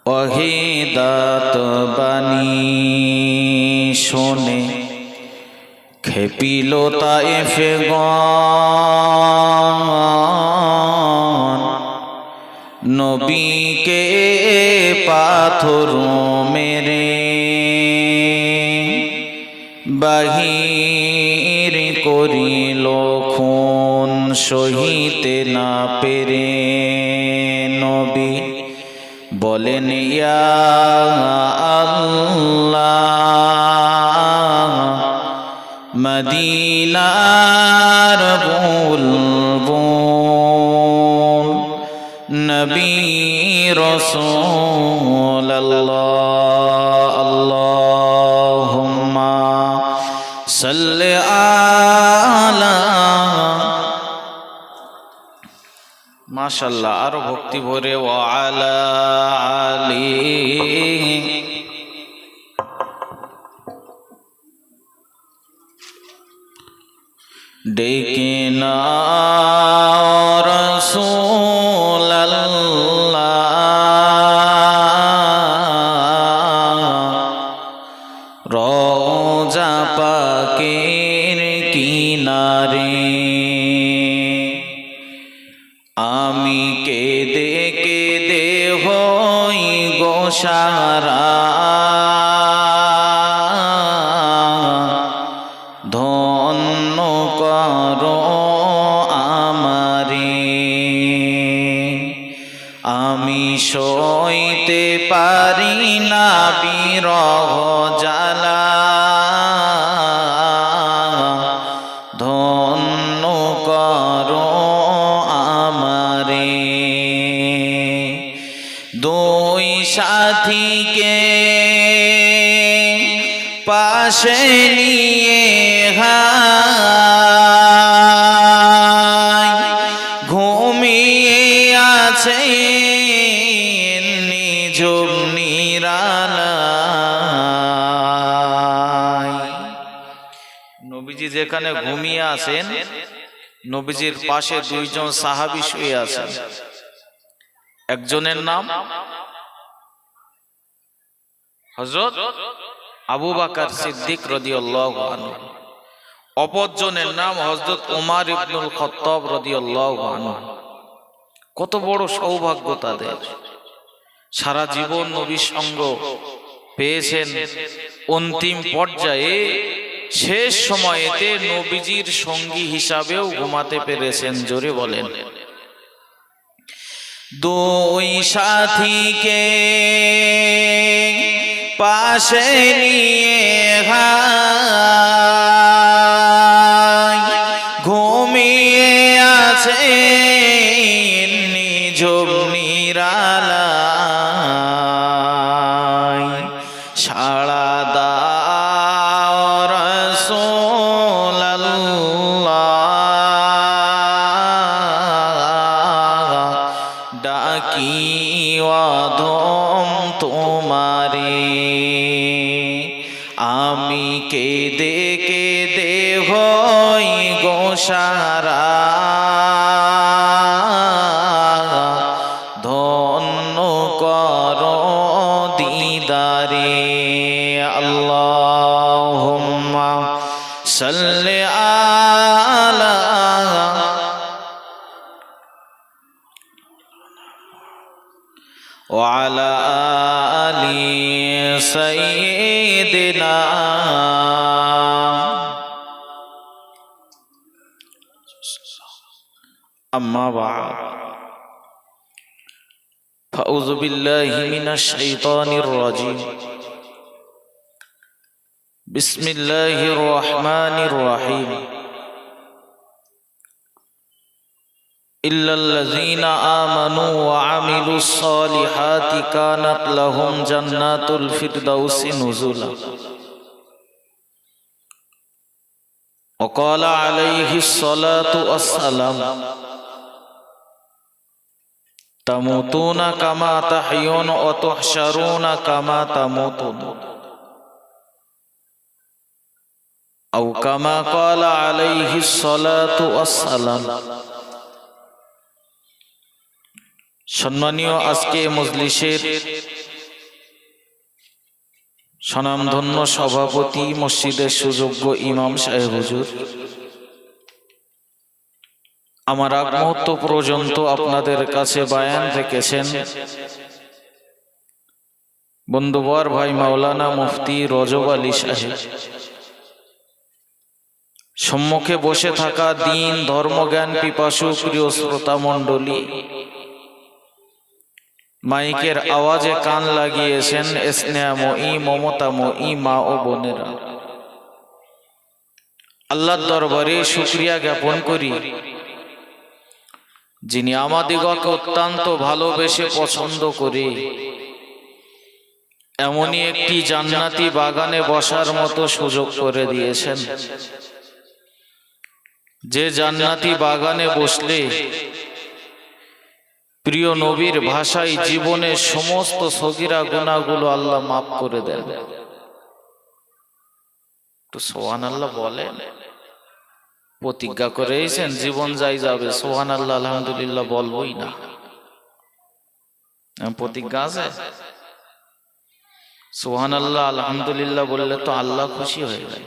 অহিদাত বাণী শোনে খেপিল তায়েফে গণ, নবীকে পাথর মেরে বাহির করিল খুন সহিতে না পেরে। নবী বলেন ইয়া আল্লাহ, মদিনার বুলবুল নবী রাসূলুল্লাহ, আল্লাহুম্মা সাল্লি আলা। মাশাআল্লাহ, আরো ভক্তি ভরে ওয়া আলা আলি। ডেকে না রাসূলুল্লাহ, রওজা পাকের কিনারে। আমি কেঁদে কেঁদে হই গো সারা, ধন্য করো আমারে। আমি সইতে পারি না বিরহ জ্বালা, ধন্য করো আমারে। দুই সাথীকে পাশে নিয়ে ঘুমিয়ে আছে নিঝুম নিরালায়। নবীজি যেখানে ঘুমিয়ে আছেন, নবীজির পাশে দুইজন সাহাবী শুয়ে আছেন। একজনের নাম হযরত আবু বকর সিদ্দিক রাদিয়াল্লাহু আনহু, অপরজনের নাম হযরত উমর ইবনুল খাত্তাব রাদিয়াল্লাহু আনহু। কত বড় সৌভাগ্য তাদের! সারা জীবন নবীর সঙ্গ পেয়েছেন, অন্তিম পর্যায়ে শেষ সময়েতে নবীজির সঙ্গী হিসাবেও ঘুমাতে পেরেছেন। জোরে বলেন। দুই সাথীকে পাশে নিয়ে ঘুমিয়ে আছে নিঝুম নিরালায়। সাড়া দাও রাসূলুল্লাহ, ডাকি ওয়াদম তোমারে। আমি কেঁদে কেঁদে হই গো সারা, ধন্য করো দিদারে। আল্লাহুম্মা সাল্লি আলা ওয়া আলা আলি সাইয়্যিদিনা। আম্মা বা'দ, ফাউযু বিল্লাহি মিনাশ শাইতানির রাজীম। বিসমিল্লাহির রহমানির রহিম। ইল্লাল্লাযীনা আমানু ওয়া আমিলুস সালিহাতি কানাত লাহুম জান্নাতুল ফিরদাউসি নুজুলা। ওয়া ক্বালা আলাইহিস সালাতু ওয়াসসালাম, তামুতুনা কামা তাহইয়ুন ওয়া তুহশারুনা কামা তামুতুন। আও কামা ক্বালা আলাইহিস সালাতু ওয়াসসালাম। সম্মানীয় আজকে মজলিসের স্বনামধন্য সভাপতি, মসজিদের সুযোগ্য ইমাম সাহেব হুজুর, আমার আগ মুহূর্ত পর্যন্ত আপনাদের কাছে বায়ান রেখেছেন বন্ধুবর ভাই মাওলানা মুফতি রজব আলী সাহেব। সম্মুখে বসে থাকা দ্বীন ধর্মজ্ঞান পিপাসু প্রিয় শ্রোতা মণ্ডলী, মাইকের আওয়াজে কান লাগিয়েছেন স্নেহময়ী মমতাময়ী মা ও বোনেরা, আল্লাহর দরবারে শুকরিয়া জ্ঞাপন করি যিনি আমাদিগকে অত্যন্ত ভালোবেসে পছন্দ করে এমনই একটি জান্নাতি বাগানে বসার মতো সুযোগ করে দিয়েছেন, যে জান্নাতি বাগানে বসলে প্রিয় নবীর ভাষায় জীবনের সমস্ত সগীরা গুনাহগুলো আল্লাহ মাফ করে দেন। তো সুবহানাল্লাহ বলেন, প্রতিজ্ঞা করেছেন জীবন যাই যাবে সুবহানাল্লাহ আলহামদুলিল্লাহ বলবোই না, প্রতিজ্ঞা আছে। সুবহানাল্লাহ আলহামদুলিল্লাহ বললে তো আল্লাহ খুশি হয়ে যায়।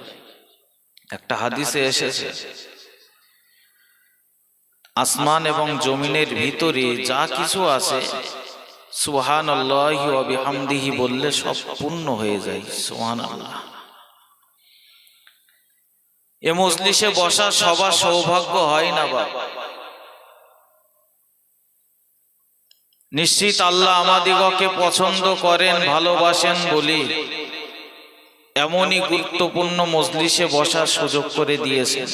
একটা হাদিসে এসেছে, আসমান এবং জমিনের ভিতরে যা কিছু আছে সুবহানাল্লাহি ওয়া বিহামদিহি বললে সব পূর্ণ হয়ে যায়। সুবহানাল্লাহ। এ মজলিসে বসা সবার সৌভাগ্য হয় না বাবা। নিশ্চিত আল্লাহ আমাদিগকে পছন্দ করেন, ভালোবাসেন বলি এমনই গুরুত্বপূর্ণ মজলিসে বসার সুযোগ করে দিয়েছেন।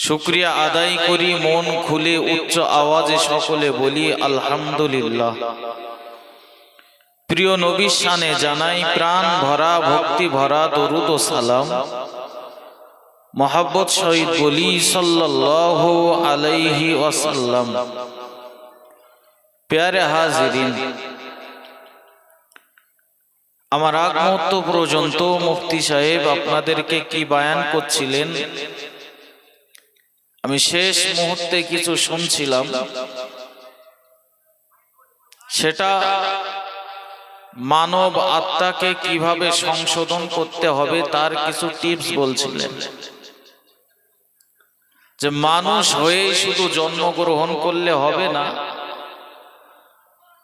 শুকরিয়া আদায় করি, মন খুলে উচ্চ আওয়াজে সকলে বলি আলহামদুলিল্লাহ। প্রিয় নবীর শানে জানাই প্রাণ ভরা ভক্তি ভরা দরুদ ও সালাম। মহব্বত সহিত বলি সাল্লাল্লাহু আলাইহি ওয়াসাল্লাম। প্যারে হাজিরিন, আমার আগ মুহূর্ত পর্যন্ত মুফতি সাহেব আপনাদেরকে কি বায়ান করছিলেন আমি শেষ মুহূর্তে কিছু শুনছিলাম, সেটা মানব আত্মাকে কিভাবে সংশোধন করতে হবে তার কিছু টিপস বলছিলেন। যে মানুষ হয়ে শুধু জন্মগ্রহণ করলে হবে না,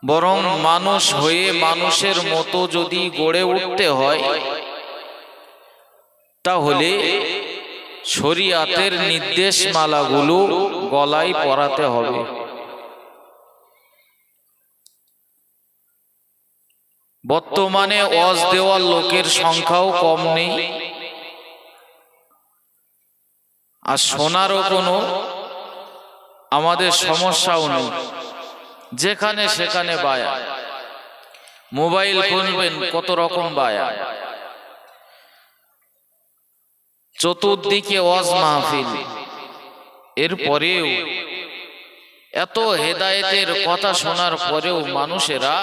বরং মানুষ হয়ে মানুষের মতো যদি গড়ে উঠতে হয় তাহলে শরীয়তের নির্দেশমালাগুলো গলায় পরাতে হবে। বর্তমানে ওয়াজ দেওয়ার লোকের সংখ্যাও কম নেই, আর শোনারও কোনো আমাদের সমস্যাও নেই। যেখানে সেখানে বায়া, মোবাইল খুলবেন কত রকম বায়া, চতুর্দিকে ওয়াজ মাহফিল। এরপরেও এত হেদায়েতের কথা শোনার পরেও মানুষেরা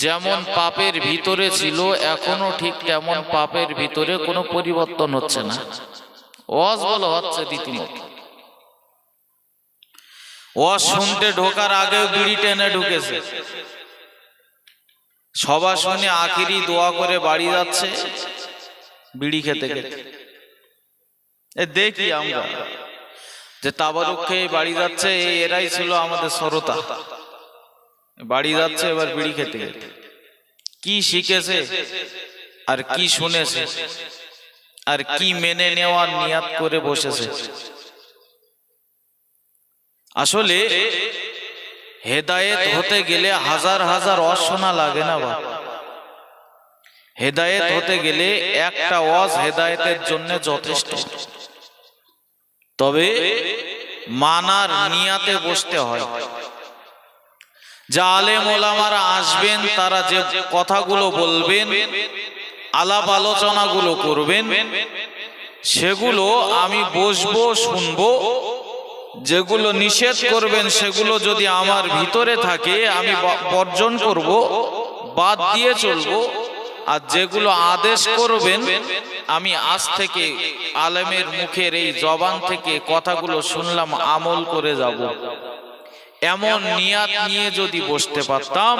যেমন পাপের ভিতরে ছিল এখনো ঠিক তেমন পাপের ভিতরে কোনো পরিবর্তন হচ্ছে না। ওয়াজ বলা হচ্ছে রীতিমতো। ওয়াজ শুনতে ঢোকার আগেও বিড়ি টেনে ঢুকেছে, সবার শুনে আখিরি দোয়া করে বাড়ি যাচ্ছে বিড়ি খেতে খেতে। দেখি আমরা যে তাবারুক খেয়ে বাড়ি যাচ্ছে, এরাই ছিল আমাদের শ্রোতা। বাড়ি যাচ্ছে এবার বিড়ি খেতে খেতে। কি শিখেছে আর কি শুনেছে আর কি মেনে নেওয়ার নিয়াত করে বসেছে। আসলে হেদায়েত হতে গেলে হাজার হাজার ওয়াজ শোনা লাগে না বাবা। হেদায়েত হতে গেলে একটা ওয়াজ হেদায়েতের জন্য যথেষ্ট। তবে মানার নিয়াতে বসতে হয়। যা আলেম ওলামারা আসবেন তারা যে কথাগুলো বলবেন, আলাপ আলোচনাগুলো করবেন, সেগুলো আমি বসবো শুনবো। যেগুলো নিষেধ করবেন সেগুলো যদি আমার ভিতরে থাকে আমি বর্জন করব, বাদ দিয়ে চলবো। আর যেগুলো আদেশ করবেন আমি আজ থেকে আলেমের মুখের এই জবান থেকে কথাগুলো শুনলাম, আমল করে যাব। এমন নিয়াত নিয়ে যদি বসতে পারতাম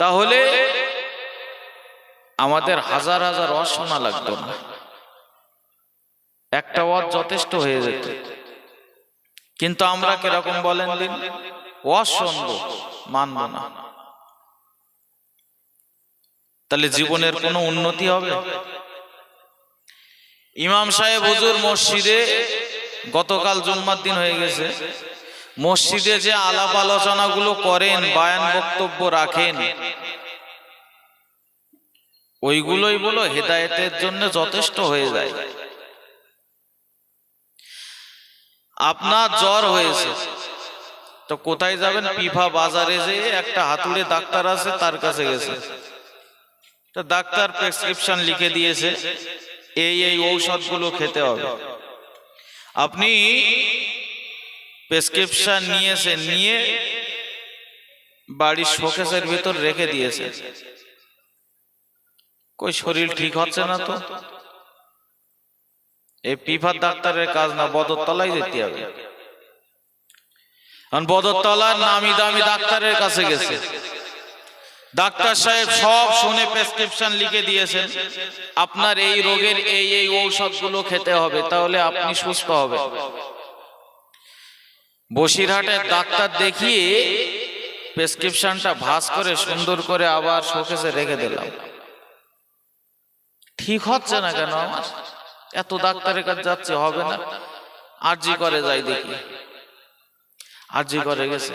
তাহলে আমাদের হাজার হাজার ওয়াজ শোনা লাগতো না, একটা ওয়াজ যথেষ্ট হয়ে যেত। কিন্তু আমরা কিরকম বলেন দিন, ওয়াজ শুনবো মানবো না। তাহলে জীবনের কোনো উন্নতি হবে? ইমাম সাহেব হুজুর মসজিদে, গতকাল জুম্মার দিন হয়ে গেছে, মসজিদে যে আলাপ আলোচনাগুলো করেন, বায়ান বক্তব্য রাখেন, ওইগুলোই বলো হেদায়েতের জন্য যথেষ্ট হয়ে যায়। আপনার জ্বর হয়েছে তো কোথায় যাবেন? পিফা বাজারে যে একটা হাতুড়ে ডাক্তার আছে তার কাছে গেছে, তো ডাক্তার প্রেসক্রিপশন লিখে দিয়েছে, এই এই ঔষধগুলো খেতে হবে। আপনি প্রেসক্রিপশন নিয়েছেন, নিয়ে বাড়ির শোকেসের ভিতর রেখে দিয়েছেন। কই শরীর ঠিক হচ্ছে না তো? এই পিফার ডাক্তারের কাজ না, বদরতলায় যেতে হবে। বদরতলার নামি দামি ডাক্তারের কাছে গেছে, ডাক্তার সাহেব সব শুনে প্রেসক্রিপশন লিখে দিয়েছেন, আপনার এই রোগের এই এই ঔষধগুলো খেতে হবে, তাহলে আপনি সুস্থ হবেন। বসিরহাটের ডাক্তার দেখিয়ে প্রেসক্রিপশনটা ভাঁজ করে সুন্দর করে আবার শোকেসে রেখে দিলাম। ঠিক হচ্ছে না কেন আমার? এত ডাক্তারের কাছে যাচ্ছে, হবে না, আরজি করে যাই দেখি। আরজি করে গেছে,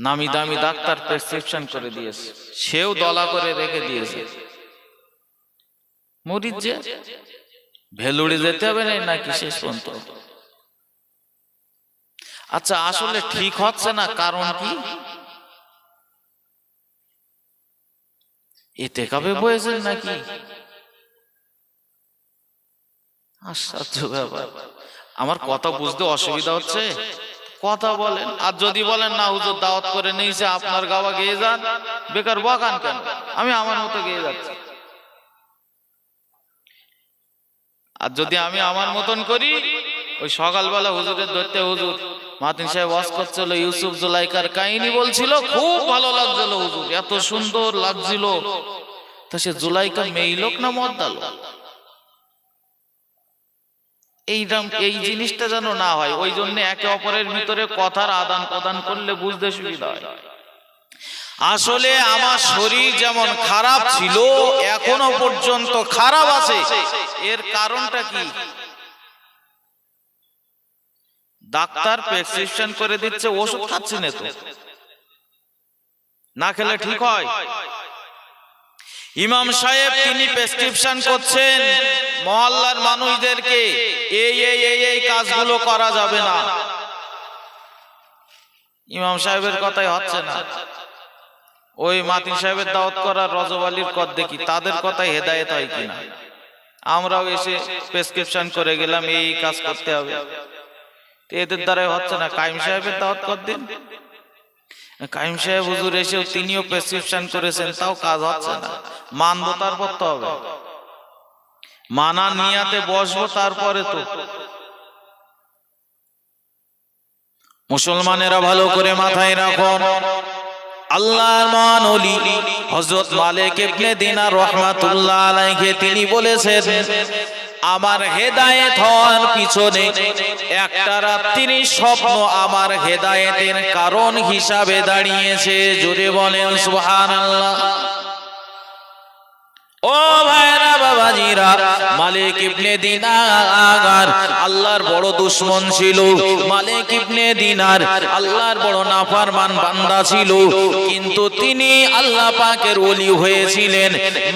নামি দামি ডাক্তার প্রেসক্রিপশন করে দিয়েছে, সেও দলা করে রেখে দিয়েছে। মরিচ যে ভেলুড়ে যেতে হবে নাকি শেষ পর্যন্ত? আচ্ছা, আসলে ঠিক হচ্ছে না, কারণ কি? এতে কবে বয়েছেন নাকি? আশ্চর্য ব্যাপার। আমার কথা বুঝতে অসুবিধা হচ্ছে? কথা বলেন। আর যদি বলেন না হুজুর দাওয়াত করে নিয়েছে, আপনার গাওয়া গেয়ে যান, বেকার বকান কেন? আমি আমার মতো গেয়ে যাচ্ছি। আর যদি আমি আমার মতন করি, ওই সকালবেলা হুজুরের ধরতে, হুজুর মাতিন সাহেব ওয়াজ করছিল, ইউসুফ জুলাইকার কাহিনী বলছিল, খুব ভালো লাগছিল হুজুর, এত সুন্দর লাগছিল। তা সে জুলাইকা মেয়ে লোক না মদ্দা লোক? এই জিনিসটা যেন না হয়। ওই জন্য একে অপরের ভিতরে কথার আদান প্রদান করলে বুঝতে সুবিধা হয়। আসলে আমার শরীর যেমন খারাপ ছিল, এখনো পর্যন্ত খারাপ আছে। এর কারণটা কি? ডাক্তার প্রেসক্রিপশন করে দিচ্ছে, ওষুধ খাচ্ছি না, তো না খেলে ঠিক হয়? ইমাম সাহেব তিনি প্রেসক্রিপশন করছেন মহল্লার মানুষদেরকে, এই এই এই এই কাজগুলো করা যাবে না। ইমাম সাহেবের কথাই হচ্ছে না। ওই মাতিন সাহেবের দাওয়াত করার রজব আলীর কর দেখি, তাদের কথাই হেদায়েত হয় কিনা। আমরাও এসে প্রেসক্রিপশন করে গেলাম, এই কাজ করতে হবে, এদের দ্বারাই হচ্ছে না। কাইম সাহেবের দাওয়াত কর দিন, কাইম সাহেব হুজুর এসেও তিনিও প্রেসক্রিপশন করেছেন, তাও কাজ হচ্ছে না। মানবো, তারপর তো হবে। মানার নিয়াতে বসবো, তারপরে তো। মুসলমানেরা ভালো করে মাথায় রাখুন, আল্লাহর মহান ওলি হযরত মালিক ইবনে দিনার রাহমাতুল্লাহ আলাইহি তিনি বলেছেন, আমার হেদায়েত হওয়ার পিছনে একটা রাত্রির স্বপ্ন আমার হেদায়েতের কারণ হিসাবে দাঁড়িয়েছে। জোরে বলেন সুবহানাল্লাহ। ও ভাইরা বাবাজিরা, মালিক ইবনে দিনার আল্লাহর বড় দুশমন ছিল। মালিক ইবনে দিনার আল্লাহর বড় নাফরমান বান্দা ছিল, কিন্তু তিনি আল্লাহ পাকের ওলি হয়েছিলেন,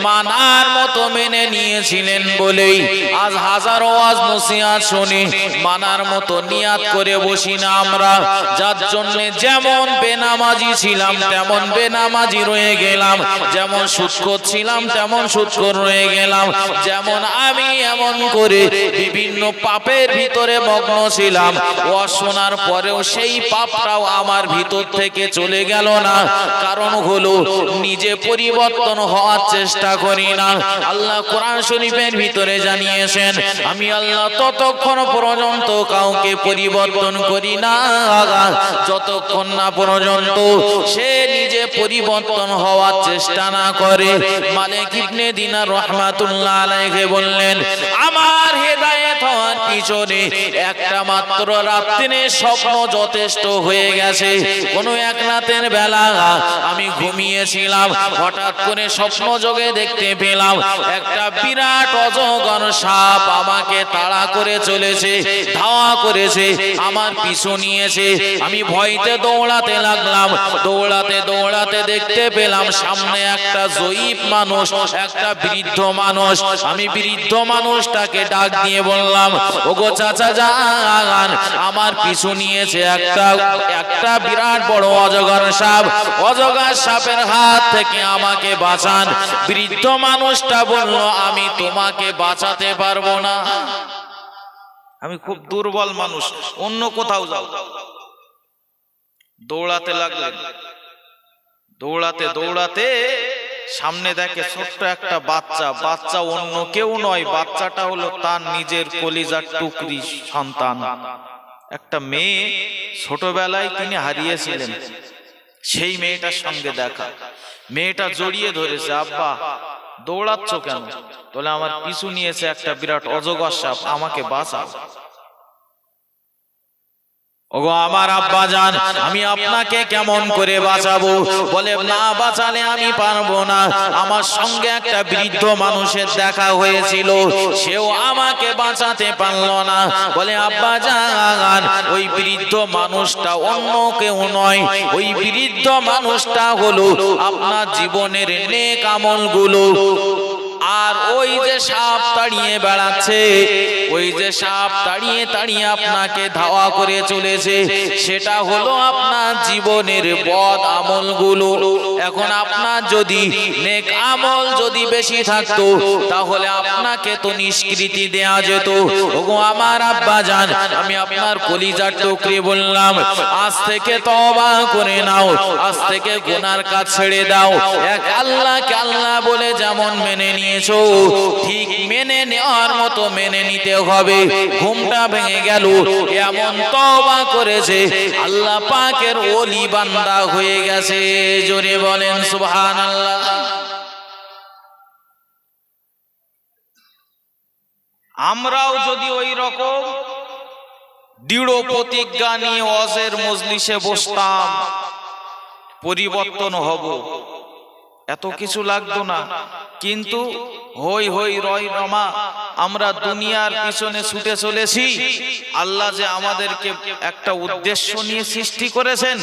মানার মতো মেনে নিয়েছিলেন বলেই আজ হাজারো ওয়াজ নসিহত শুনি, মানার মতো নিয়াত করে বসি না আমরা। যার জন্য যেমন বেনামাজি ছিলাম তেমন বেনামাজি রয়ে গেলাম, যেমন সুদ ছিলাম তেমন সুদখোর রয়ে গেলাম। যেমন আমি এমন করে বিভিন্ন পাপের ভিতরে মগ্ন ছিলাম, ওয়াজ শোনার পরেও সেই পাপটাও আমার ভিতর থেকে চলে গেল না। কারণ হলো নিজে পরিবর্তন হওয়ার চেষ্টা করি না। আল্লাহ কোরআন শরীফের ভিতরে জানিয়েছেন, আমি আল্লাহ ততক্ষণ পর্যন্ত কাউকে পরিবর্তন করি না যতক্ষণ না পর্যন্ত সে নিজে পরিবর্তন হওয়ার চেষ্টা না করে। মালিক ইবনে দিনার রাহমাতুল্লাহ আলাইহি বললেন, আমার হেদায়েত হওয়ার পিছনে একটা মাত্র রাত্রির স্বপ্ন যথেষ্ট হয়ে গেছে। কোনো এক রাতের বেলা আমি ঘুমিয়েছিলাম, হঠাৎ করে স্বপ্ন যোগে দেখতে পেলাম একটা বিরাট অজগর সাপ আমাকে তাড়া করে চলেছে, ধাওয়া করেছে, আমার পিছু নিয়েছে। আমি ভয়তে দৌড়াতে লাগলাম, দৌড়াতে দৌড়াতে দেখতে পেলাম সামনে একটা জয়ীফ মানুষ, একটা বৃদ্ধ মানুষ। আমি বৃদ্ধ মানুষটাকে ডাক দিয়ে বললাম, ওগো চাচা যান, আমার পিছু নিয়েছে একটা বিরাট বড় অজগর সাপ, অজগর সাপের হাত থেকে আমাকে বাঁচান। বৃদ্ধ মানুষটা বলল, আমি তোমাকে বাঁচাতে পারবো না, আমি খুব দুর্বল মানুষ, অন্য কোথাও যাও। দৌড়াতে লাগলেন, দৌড়াতে দৌড়াতে সামনে দেখে ছোট্ট একটা বাচ্চা, বাচ্চা অন্য কেউ নয়, বাচ্চাটা হলো তার নিজের কলিজার টুকরি সন্তান, একটা মেয়ে ছোটবেলায় তিনি হারিয়েছিলেন। সেই মেয়েটার সঙ্গে দেখা, মেয়েটা জড়িয়ে ধরেছে, আব্বা দৌড়াচ্ছ কেন? বলে আমার পিছু নিয়েছে একটা বিরাট অজগর সাপ, আমাকে বাঁচাও। ওগো আমার আব্বা জান, আমি আপনাকে কেমন করে বাঁচাবো? বলে না বাঁচালে আমি পারবো না। আমার সঙ্গে একটা বৃদ্ধ মানুষের দেখা হয়েছিল, সেও আমাকে বাঁচাতে পারলো না। বলে আব্বা জান, ওই বৃদ্ধ মানুষটা অন্য কেউ নয়, ওই বৃদ্ধ মানুষটা হলো আপনার জীবনের নেক আমলগুলো। আর ওই যে সাপ তাড়িয়ে বেড়াচ্ছে, ওই যে সাপ তাড়িয়ে তাড়িয়ে আপনাকে ধাওয়া করে চলেছে, সেটা হলো আপনার জীবনের বদ আমলগুলো। এখন আপনার যদি নেক আমল যদি বেশি থাকতো, তাহলে আপনাকে তো নিষ্কৃতি দেয়া যেত। ওগো আমার আব্বা জান, আমি আপনার কলিজার টুকরি বললাম, আজ থেকে তওবা করে নাও, আজ থেকে গুনার কাজ ছেড়ে দাও। এক আল্লাহকে আল্লাহ বলে যেমন মেনে নিয়েছো, ঠিক মেনে নেওয়ার মতো মেনে নিতে হবে। ঘুমটা ভেঙে গেল, এমন তওবা করেছে, আল্লাহ পাকের ওলি বান্দা হয়ে গেছে। জোরে বলেন সুবহানাল্লাহ। আমরাও যদি ওই রকম দৃঢ় প্রতিজ্ঞা নিয়ে ওয়াজের মজলিসে বসতাম, পরিবর্তন হব, এত কিছু লাগতো না। কিন্তু হই হই রয় রমা আমরা দুনিয়ার পিছনে ছুটে চলেছি। আল্লাহ যে আমাদেরকে একটা উদ্দেশ্য নিয়ে সৃষ্টি করেছেন,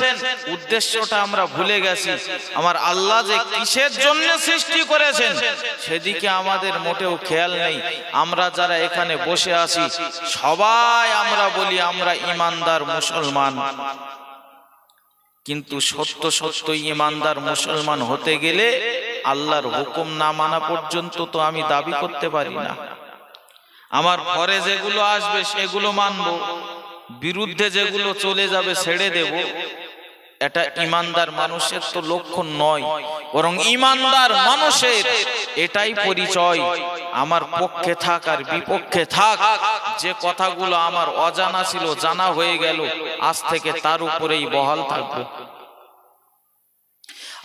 উদ্দেশ্যটা আমরা ভুলে গেছি। আমার আল্লাহ যে কিসের জন্য সৃষ্টি করেছেন সেদিকে আমাদের মোটেও খেয়াল নেই। আমরা যারা এখানে বসে আছি সবাই আমরা বলি আমরা ঈমানদার মুসলমান, কিন্তু সত্য সত্য ঈমানদার মুসলমান হতে গেলে আল্লাহর হুকুম না মানা পর্যন্ত তো আমি দাবি করতে পারি না। আমার পরে যেগুলো আসবে সেগুলো মানবো, বিরুদ্ধে যেগুলো চলে যাবে ছেড়ে দেব। এটা ঈমানদার মানুষের তো লক্ষণ নয়, বরং ঈমানদার মানুষের এটাই পরিচয়। আমার পক্ষে থাক আর বিপক্ষে থাক, যে কথাগুলো আমার অজানা ছিল জানা হয়ে গেল, আজ থেকে তার উপরেই বহাল থাকবে।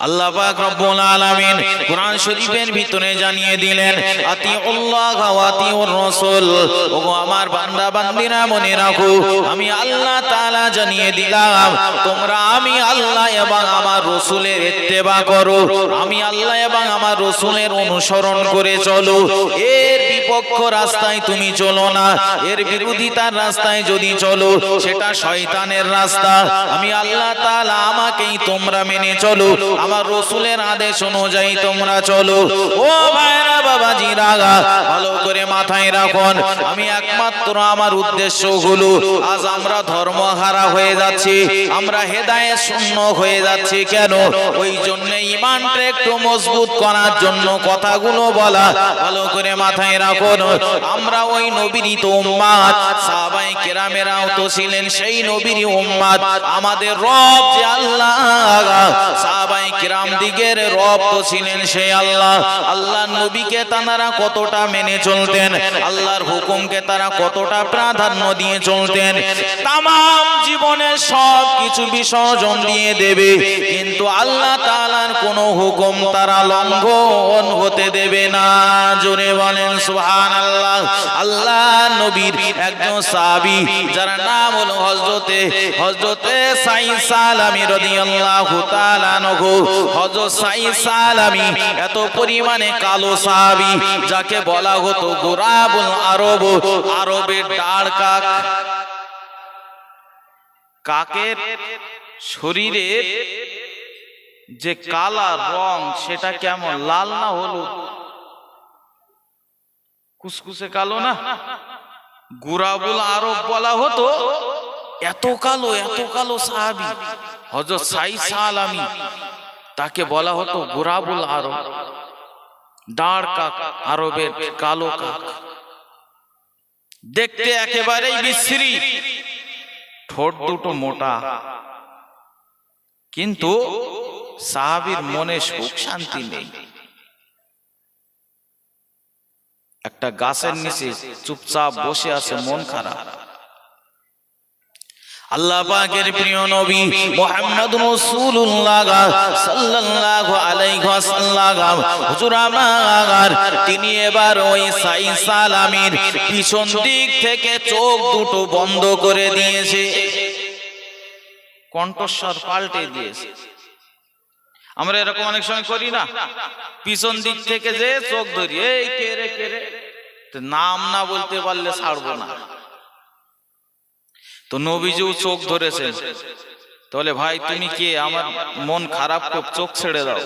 আল্লাহ পাক রব্বুল আলামিন কোরআন শরীফের ভিতরে জানিয়ে দিলেন, আতিউল্লাহ ওয়া আতিউর রাসূল। ওগো আমার বান্দা বান্দিরা মনে রাখো, আমি আল্লাহ তাআলা জানিয়ে দিলাম তোমরা আমি আল্লাহ এবং আমার রাসূলের ইত্তেবা করো, আমি আল্লাহ এবং আমার রাসূলের অনুসরণ করে চলো। এর পক্ষ রাস্তায় তুমি চলো না, এর বিরোধিতার রাস্তায় যদি চলো সেটা শয়তানের রাস্তা। আমি আল্লাহ তাআলা আমাকেই তোমরা মেনে চলো, আমার রাসূলের আদেশ অনুযায়ী তোমরা চলো। ও ভাইরা বাবাজিরা, ভালো করে মাথায় রাখুন, আমি একমাত্র আমার উদ্দেশ্য হলো আজ আমরা ধর্মহারা হয়ে যাচ্ছি, আমরা হেদায়েত শূন্য হয়ে যাচ্ছি। কেন? ওই জন্য ঈমানটা একটু মজবুত করার জন্য কথাগুলো বলা। ভালো করে মাথায় রাখুন, আমরা ওই নবীরই তো উম্মত, সাহাবায়ে কেরামেরাও তো ছিলেন সেই নবীরই উম্মত। আমাদের রব যে আল্লাহ, সাহাবায়ে কেরাম দিগের রব তো ছিলেন সেই আল্লাহ। আল্লাহর নবীকে তারা কতটা মেনে চলতেন, আল্লাহর হুকুমকে তারা কতটা প্রাধান্য দিয়ে চলতেন। তামাম জীবনে সব কিছু বিসর্জন দিয়ে দেবে, কিন্তু আল্লাহ তাআলার কোনো হুকুম তারা লঙ্ঘন হতে দেবে না। জোরে বলেন সুবহানাল্লাহ। আল্লাহ নবীর একজন সাহাবী যার নাম হলো হযরতে সাঈদ সালামী রাদিয়াল্লাহু তাআলা আনহু। হযরত সাঈদ সালামী এত পরিমাণে কালো সাহাবী, যাকে বলা হতো গুরাবুল আরব, আরবের ডাড় কাক। কাকের শরীরের যে কালা রং সেটা কেমন, লাল না হলুদ? কুসকুসে কালো না? গুরাবুল আরব বলা হতো। এত কালো সাহাবী হযরত সাঈদ সালামী, তাকে বলা হতো গুরাবুল আরব, ডাড় কাক, আরবের কালো কাক। দেখতে একেবারেই বিশ্রী, ঠোঁট দুটো মোটা, কিন্তু সাহাবীর মনে সুখ শান্তি নেই। একটা গাছের নিচে চুপচাপ বসে আছে, মন খারাপ। আল্লাহ পাকের প্রিয় নবী মুহাম্মদুর রাসূলুল্লাহ সাল্লাল্লাহু আলাইহি ওয়াসাল্লাম হুজুর আমার, তিনি এবার ওই সাঈদ সালামীর পিছন দিক থেকে চোখ দুটো বন্ধ করে দিয়েছে, কণ্ঠস্বর পাল্টে দিয়েছে। আমরা এরকম অনেক সময় করি না, পিছন দিক থেকে যে চোখ ধরি, এই কে রে কে রে, নাম না বলতে পারলে ছাড়বো না। তো নবীজিও চোখ ধরেছেন, তাহলে ভাই তুমি কে, আমার মন খারাপ, খুব চোখ ছেড়ে দাও।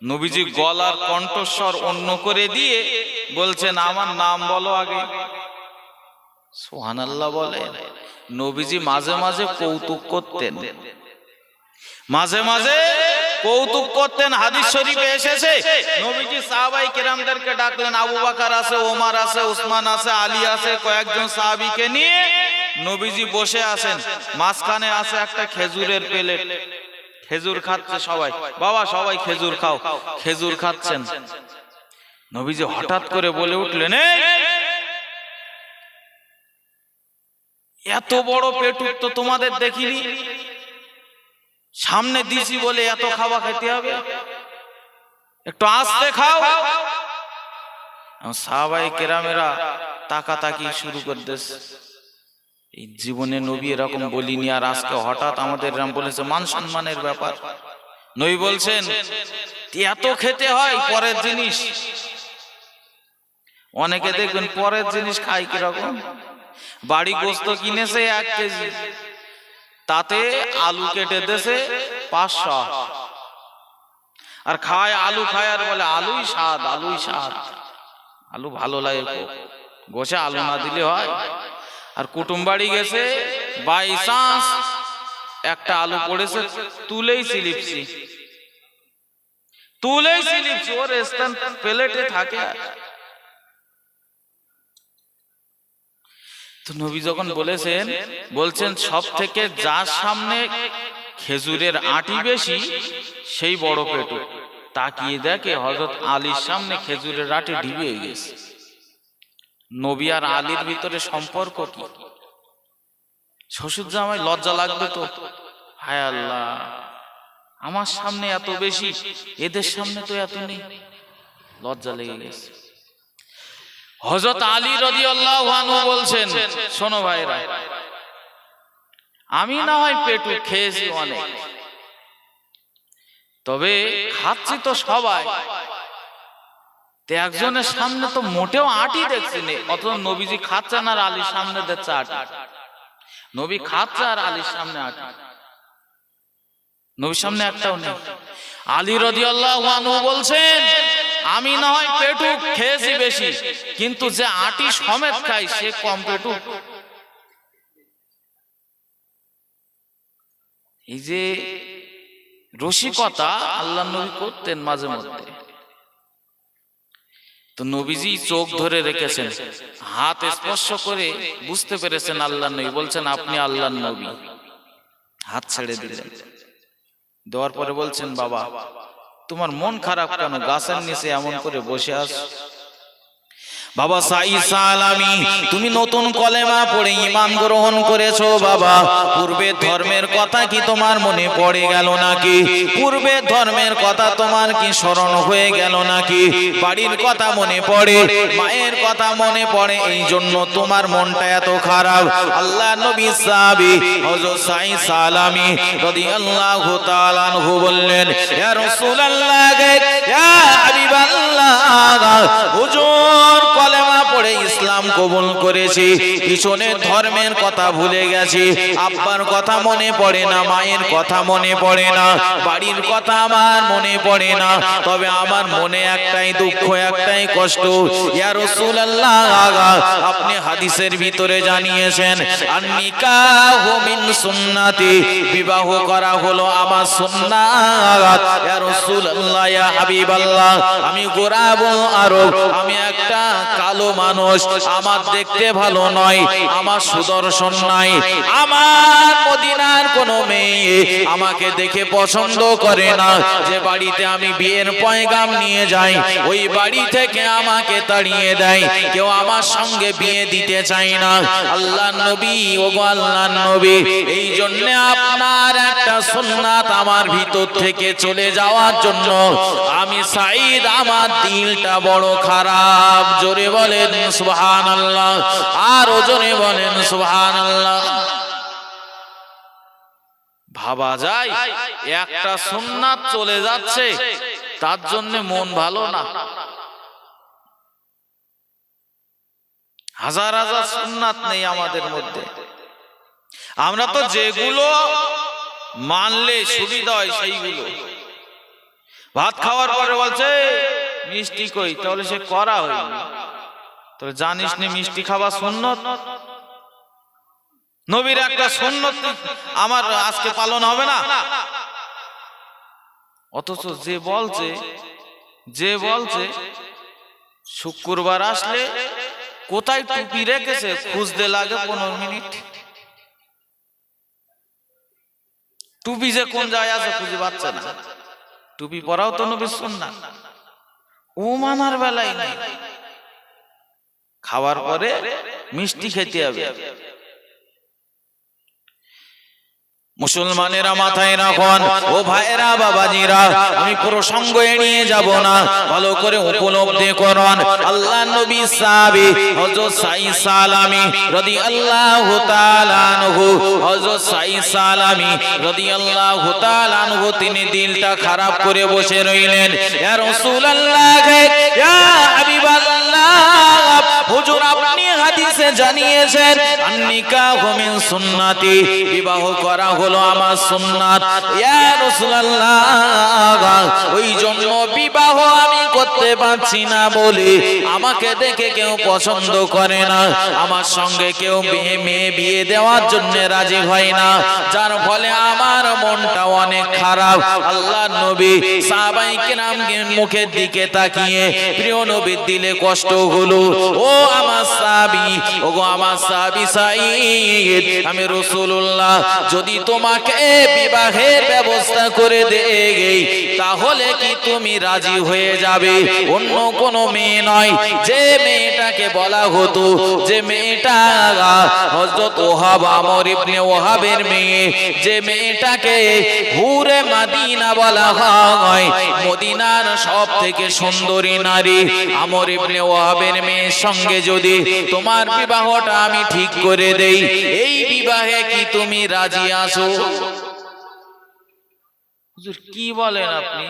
নবীজি গলার কণ্ঠস্বর অন্য করে দিয়ে বলছেন, আমার নাম বলো আগে। সুবহানাল্লাহ বলে। নবীজি মাঝে মাঝে কৌতুক করতেন, মাঝে মাঝে কৌতুক করতেন। হাদিস শরীফে এসেছে, নবীজি সাহাবায়ে কেরামদেরকে ডাকলেন, আবু বকর আছে, ওমর আছে, উসমান আছে, আলী আছে, কয়েকজন সাহাবীকে নিয়ে নবীজি বসে আছেন। মাঝখানে আছে একটা খেজুরের প্লেট, খেজুর খাচ্ছে সবাই। বাবা সবাই খেজুর খাও, খেজুর খাচ্ছেন। নবীজি হঠাৎ করে বলে উঠলেন, এত বড় পেটুক তো তোমাদের দেখিনি, সামনে দিছি বলে এত খাওয়া খেতে হবে, একটু আস্তে খাও। সাহাবায়ে কেরামেরা তাকাতাকি শুরু করে দিয়েছে। এই জীবনে নবী এরকম বলিনি, আর আজকে হঠাৎ আমাদের এরকম বলেছে, মান সম্মানের ব্যাপার। নবী বলছেন এত খেতে হয় পরের জিনিস। অনেকে দেখবেন পরের জিনিস খায় কিরকম, বাড়ি গোস্ত কিনেছে 1 কেজি, তাতে আলু কেটে দেছে 500, আর খায় আলু খায় আর বলে আলুই স্বাদ, আলুই স্বাদ, আলু ভালো লাগে, গোছে আলু না দিলে হয়। আর কুটুম বাড়ি গেছে, বাই চান্স একটা আলু পড়েছে, তুলেই সিলিপসি, ওর স্থান প্লেটে থাকে। তো নবী যখন বলছেন সব থেকে যার সামনে খেজুরের আঁটি বেশি সেই বড় পেটু। তাকিয়ে দেখে হযরত আলীর সামনে খেজুরের আঁটি ঢিবে গেছে। নবী আর আলীর ভিতরে সম্পর্ক কি? শ্বশুর জামাই লজ্জা লাগবে তো, হায় আল্লাহ আমার সামনে এত বেশি, এদের সামনে তো এত নেই, লজ্জা লেগে গেছে। হযরত আলী রাদিয়াল্লাহু আনহু বলছেন, শোনো ভাইরা, আমি না হয় পেটু খেয়েছি অনেক, তবে খাচ্ছি তো সবাই, তো একজনের সামনে তো মোটেও আটি দেখছি না, অথচ নবীজি খাচ্ছেন আর আলীর সামনে দেখছে আটি। নবী খাচ্ছে আর আলীর সামনে আটি, নবীর সামনে একটাও নেই। আলী রাদিয়াল্লাহু আনহু বলছেন, আমি না হয় পেটুক খেয়েছি বেশি, কিন্তু যে আটি সমেত খাই সে কম পেটুক। এই যে রসিকতা আল্লাহ নবী করতেন মাঝে মধ্যে। তো নবীজি চোখ ধরে রেখেছেন, হাত স্পর্শ করে বুঝতে পেরেছেন আল্লাহ নবী, বলছেন আপনি আল্লাহর নবী। হাত ছেড়ে দিলেন, দেওয়ার পরে বলছেন, বাবা তোমার মন খারাপ কেন, গাছের নিচে এমন করে বসে আছো? বাবা সাঈদ সালামি, তুমি নতুন কলেমা পড়ে ঈমান গ্রহণ করেছো বাবা, পূর্বের ধর্মের কথা কি তোমার মনে পড়ে গেল নাকি? পূর্বের ধর্মের কথা তোমার কি স্মরণ হয়ে গেল নাকি? বাড়ির কথা মনে পড়ে, মায়ের কথা মনে পড়ে, এই জন্য তোমার মনটা এত খারাপ। আল্লাহ নবী সাহাবী হযরত সাঈদ সালামি রাদিয়াল্লাহু তাআলা আনহু বললেন, ইয়া রাসূলুল্লাহ, ইয়া হাবিবাল্লাহ, হুজুর কলেমা পড়ে ইসলাম কবুল করেছি, পিছনের ধর্মের কথা ভুলে গেছি, আব্বার কথা মনে পড়ে না, মায়ের কথা মনে পড়ে না, বাড়ির কথা আমার মনে পড়ে না, তবে আমার মনে একটাই দুঃখ, একটাই কষ্ট। ইয়া রাসূলুল্লাহ, আপনি হাদিসের ভিতরে জানিয়েছেন, আন-নিকাহু মিন সুন্নতি, বিবাহ করা হলো আমার সুন্নাত। ইয়া রাসূলুল্লাহ, ইয়া হাবিবাল্লাহ, আমি গোরাবুল আরব, আমি একটা কালো মানুষ, আমার দেখতে ভালো নয়, আমার সুদর্শন নাই, আমার মদিনার কোন মেয়ে আমাকে দেখে পছন্দ করে না, যে বাড়িতে আমি বিয়ের পয়গাম নিয়ে যাই ওই বাড়ি থেকে আমাকে তাড়িয়ে দেয়, কেউ আমার সঙ্গে বিয়ে দিতে চায় না। আল্লাহর নবী, ওগো আল্লাহর নবী, এই জন্য আপনার একটা সুন্নাত আমার ভিতর থেকে চলে যাওয়ার জন্য আমি সাঈদ, আমার দিলটা বড় খারাপ। জোরে বলেন সুবহানাল্লাহ, আরো জোরে বলেন সুবহানাল্লাহ। ভাবা যায় একটা সুন্নাত চলে যাচ্ছে, তার জন্য মন ভালো না। হাজার হাজার সুন্নাত নেই আমাদের মধ্যে, আমরা তো যেগুলো মানলে সুবিধা হয় সেইগুলো। ভাত খাওয়ার পরে বলছে মিষ্টি কই, তাহলে সে করা হয়নি, তাহলে জানিস নি মিষ্টি খাওয়া সুন্নত। নবীর একটা সুন্নত আমার আজকে পালন হবে না, অথচ যে বলছে শুক্রবার আসলে কোথায় টুপি রেখেছে খুঁজতে লাগে 15 মিনিট, টুপি যে কোন জায়গায় আছে খুঁজে পাচ্ছে না। টুপি পরাও তো নবীর সুন্নাত, ও মানার বেলায় নাই। খাওয়ার পরে মিষ্টি খেতে হবে। মুসলমানেরা মাথায় রাখুন, ও ভাইরা বাবাজিরা, আমি প্রসঙ্গ এড়িয়ে যাব না, ভালো করে উপলব্ধি করুন। আল্লাহর নবী সাহাবী হযরত সাঈদ সালামি রাদিয়াল্লাহু তাআলা আনহু, হযরত সাঈদ সালামি রাদিয়াল্লাহু তাআলা আনহু, তিনি দিলটা খারাপ করে বসে রইলেন। ইয়া রাসূলুল্লাহ, ইয়া হাবিবাল্লাহ, হুজুর আপনি হাদিসে জানিয়েছেন, আন-নিকাহু মিন সুন্নতি, বিবাহ করা হলো আমার সুন্নাত। ইয়া রাসূলুল্লাহ, ওই জন্য বিবাহ আমি করতে পারছি না বলে আমাকে দেখে কেউ পছন্দ করে না, আমার সঙ্গে কেউ মেয়ে বিয়ে দেওয়ার জন্য রাজি হয় না, যার ফলে আমার মনটা অনেক খারাপ। আল্লাহর নবী সাহাবায়ে কেরামের মুখের দিকে তাকিয়ে প্রিয় নবীর দিলে কষ্ট হলো। ও আমার সাহাবী, ওগো আমার সাহাবী সাঈদ, আমি রাসূলুল্লাহ যদি তোমাকে বিবাহের ব্যবস্থা করে দেই, তাহলে কি তুমি রাজি হয়ে যাবে? অন্য কোন মেয়ে নয়, যে মেয়েটাকে বলা হতো, যে মেয়েটা হযরত ওহাব, আমর ইবনে ওহাবের মেয়ে, যে মেয়েটাকে হুরে মদিনা বলা হয়, মদিনার সব থেকে সুন্দরী নারী, আমর ইবনে ওহাবের মেয়ের সঙ্গে যদি তোমার বিবাহটা আমি ঠিক করে দেই, এই বিবাহে কি তুমি রাজি আছো? হুজুর কি বলেন আপনি?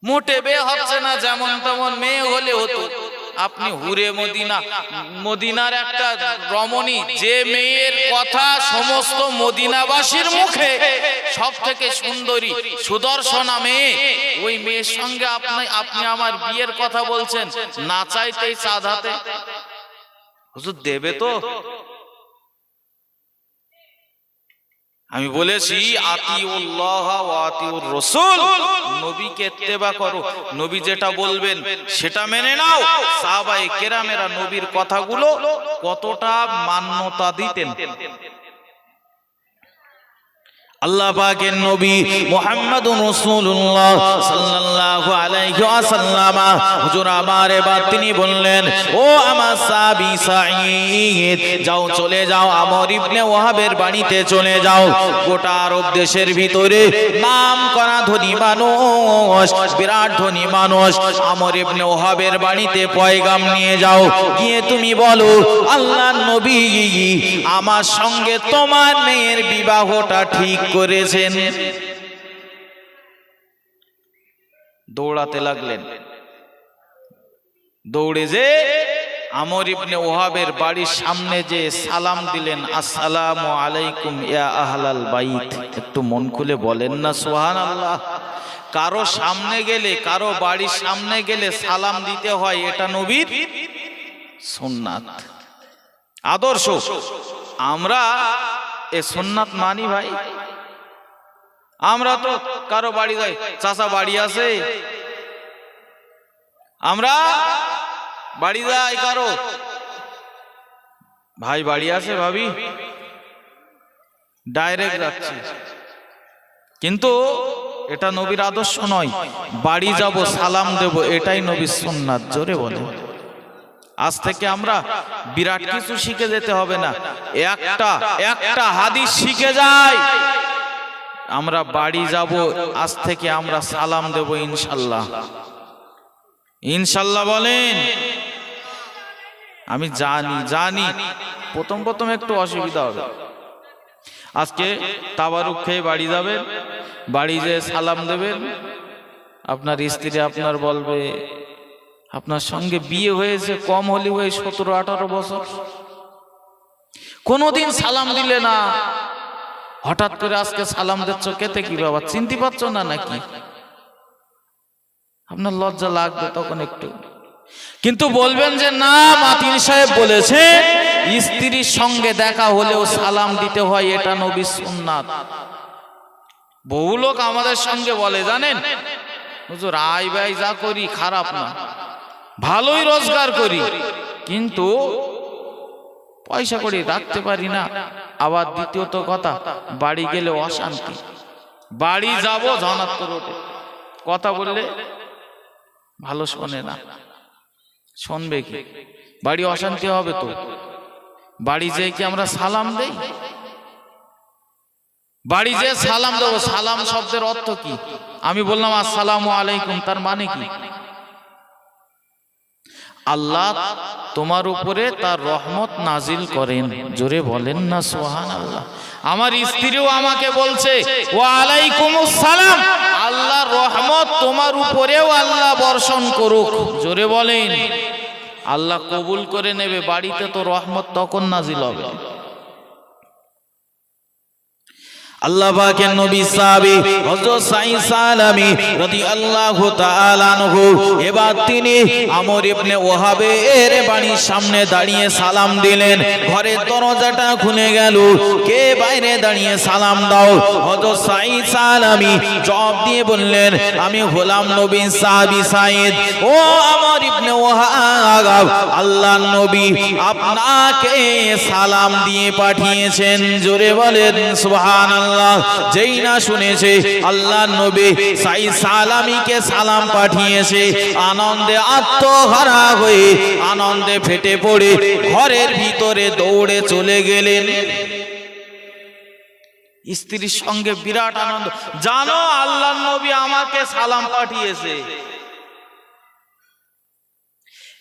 মোটে বিয়ে হচ্ছে না, যেমন তেমন মেয়ে হলে হতো। আপনি হুরে মদিনা, মদিনার একটা রমণী, যে মেয়ের কথা সমস্ত মদিনাবাসীর মুখে সব থেকে সুন্দরী সুদর্শনা মেয়ে, ওই মেয়ের সঙ্গে আপনি আমার বিয়ের কথা বলছেন, না চাইতেই চাঁদ হাতে। হুজুর দেবে তো? আমি বলেছি আতিউল্লাহ ওয়া আতিউর রাসূল, নবীকে ইত্তেবা করো, নবী যেটা বলবেন সেটা মেনে নাও। সাহাবায়ে কেরামেরা নবীর কথাগুলো কতটা মান্যতা দিতেন। আল্লাহ পাকের নবী মুহাম্মদুর রাসূলুল্লাহ সাল্লাল্লাহু আলাইহি ওয়াসাল্লাম, হুজুর আমার এবার তিনি বললেন, ও আমার সাহাবী সাঈদ, যাও চলে যাও আমর ইবনে ওয়াহাবের বাড়িতে চলে যাও। গোটা আরব দেশের ভিতরে নাম করা ধনী মানুষ, বিরাট ধনী মানুষ, আমর ইবনে ওয়াহাবের বাড়িতে পয়গাম নিয়ে যাও, গিয়ে তুমি বলো আল্লাহর নবী আমার সঙ্গে তোমার মেয়ের বিবাহটা ঠিক করেছেন। দৌড়াতে লাগলেন, দৌড়ে যে আমর ইবনে ওয়াহাবের বাড়ির সামনে যে সালাম দিলেন, আসসালামু আলাইকুম ইয়া আহলাল বাইত। একটু মন খুলে বলেন না সুবহানাল্লাহ। কারো সামনে গেলে, কারো বাড়ির সামনে গেলে সালাম দিতে হয়, এটা নবীর সুন্নাত, আদর্শ। আমরা এ সুন্নাত মানি ভাই। আমরা তো কারো বাড়ি যাই, চাচা বাড়ি আছে, আমরা বাড়ি যাই, কারো ভাই বাড়ি আছে, ভাবি ডাইরেক্ট যাচ্ছি। কিন্তু এটা নবীর আদর্শ নয়। বাড়ি যাব, সালাম দেব, এটাই নবীর সুন্নাত। জোরে বলে। আজ থেকে আমরা বিরাট কিছু শিখে যেতে হবে না, একটা হাদিস শিখে যাই, আমরা বাড়ি যাব, আজ থেকে আমরা সালাম দেব ইনশাল্লাহ। ইনশাল্লাহ বলেন। আমি জানি প্রথম একটু অসুবিধা হবে। আজকে তাবারুক খেয়ে বাড়ি যাবেন, বাড়ি যেয়ে সালাম দেবেন, আপনার স্ত্রী আপনার বলবে, আপনার সঙ্গে বিয়ে হয়েছে কম হলে ওই 17-18 বছর, কোনোদিন সালাম দিলে না, হঠাৎ করে আজকে সালাম দিচ্ছ, কেতে কি বাবা, চিনতে পারছো না নাকি? আপনার লজ্জা লাগবে তখন একটু, কিন্তু বলবেন যে না, মাতিন সাহেব বলেছে স্ত্রীর সঙ্গে দেখা হলেও সালাম দিতে হয়, এটা নবীর সুন্নাত। বহু লোক আমাদের সঙ্গে বলে, জানেন হুজুর আয় ব্যয় যা করি খারাপ না, ভালোই রোজগার করি, কিন্তু পয়সা করে রাখতে পারি না। আবার দ্বিতীয়ত কথা, বাড়ি গেলে অশান্তি, বাড়ি যাব জানাত করে কথা বললে ভালো শোনে না, শুনবে কি? বাড়ি অশান্তি হবে তো। বাড়ি যেয়ে কি আমরা সালাম দেই? বাড়ি যেয়ে সালাম দেবো, সালাম শব্দের অর্থ কি? আমি বললাম আসসালামু আলাইকুম, তার মানে কি? আল্লাহ তোমার উপরে তার রহমত নাজিল করেন। জোরে বলেন না সুবহানাল্লাহ। আমার স্ত্রীও আমাকে বলছে ওয়া আলাইকুমুস সালাম, আল্লাহর রহমত তোমার উপরেও আল্লাহ বর্ষণ করুক। জোরে বলেন। আল্লাহ কবুল করে নেবে, বাড়িতে তো রহমত তখন নাজিল হবে। আল্লাহ পাকের নবী সাহাবী হযরত সাঈদ সালামী রাদিয়াল্লাহু তাআলা আনহু, এবার তিনি আমর ইবনে ওয়াহাবের বাড়ির সামনে দাঁড়িয়ে সালাম দিলেন। ঘরের দরজাটা খুলে গেল, কে বাইরে দাঁড়িয়ে সালাম দাও? হযরত সাঈদ সালামী জবাব দিয়ে বললেন, আমি হলাম নবীর সাহাবী সাঈদ। ও আমর ইবনে ওয়াহাব, আল্লাহর নবী আপনাকে সালাম দিয়ে পাঠিয়েছেন। জোরে বলেন সুবহানাল্লাহ। যেই না শুনেছে আল্লাহর নবী সাঈদ সালামীকে সালাম পাঠিয়েছে, আনন্দে আত্মহারা হয়ে, আনন্দে ফেটে পড়ে ঘরের ভিতরে দৌড়ে চলে গেলেন। স্ত্রীর সঙ্গে বিরাট আনন্দ, জানো আল্লাহর নবী আমাকে সালাম পাঠিয়েছে।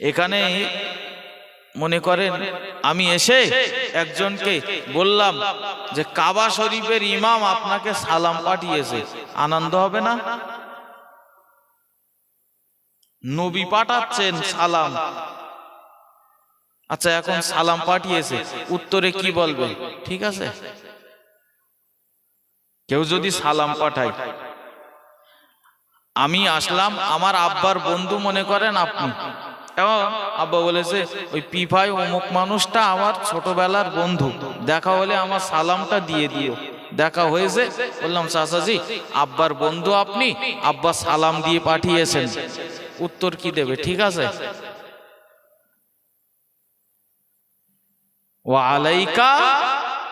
এখানে মনে করেন আমি এসে একজনকে বললাম যে কাবা শরীফের ইমাম আপনাকে সালাম পাঠিয়েছে, আনন্দ হবে না? নবী পাঠাচ্ছেন সালাম। আচ্ছা, এখন সালাম পাঠিয়েছে, উত্তরে কি বলবে? ঠিক আছে। কেউ যদি সালাম পাঠায়, আমি আসলাম, আমার আব্বার বন্ধু মনে করেন আপনি, এবং আব্বা বলেছে ওই পিফাই অমুক মানুষটা আমার ছোটবেলার বন্ধু, দেখা হলে আমার সালামটা দিয়ে দিও। দেখা হয়েছে, বললাম চাচাজি আব্বার বন্ধু আপনি, আব্বা সালাম দিয়ে পাঠিয়েছেন। উত্তর কি দেবে? ঠিক আছে, ওয়া আলাইকা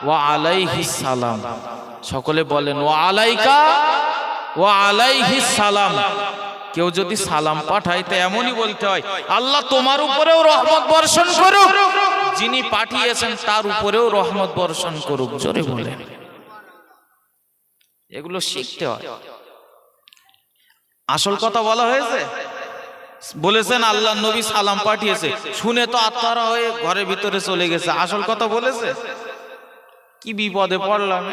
ওয়া আলাইহিস সালাম। সকলে বলেন ওয়া আলাইকা ওয়া আলাইহিস সালাম। কেউ যদি সালাম পাঠায় তো এমনই বলতে হয়, আল্লাহ তোমার উপরেও রহমত বর্ষণ করুক, যিনি পাঠিয়েছেন তার উপরেও রহমত বর্ষণ করুক। জোরে বলেন। এগুলো শিখতে হয়। আসল কথা বলা হয়েছে, বলেছেন আল্লাহ নবী সালাম পাঠিয়েছে, শুনে তো আত্মহারা হয়ে ঘরের ভিতরে চলে গেছে। আসল কথা বলেছে। কি বিপদে পড়লাম।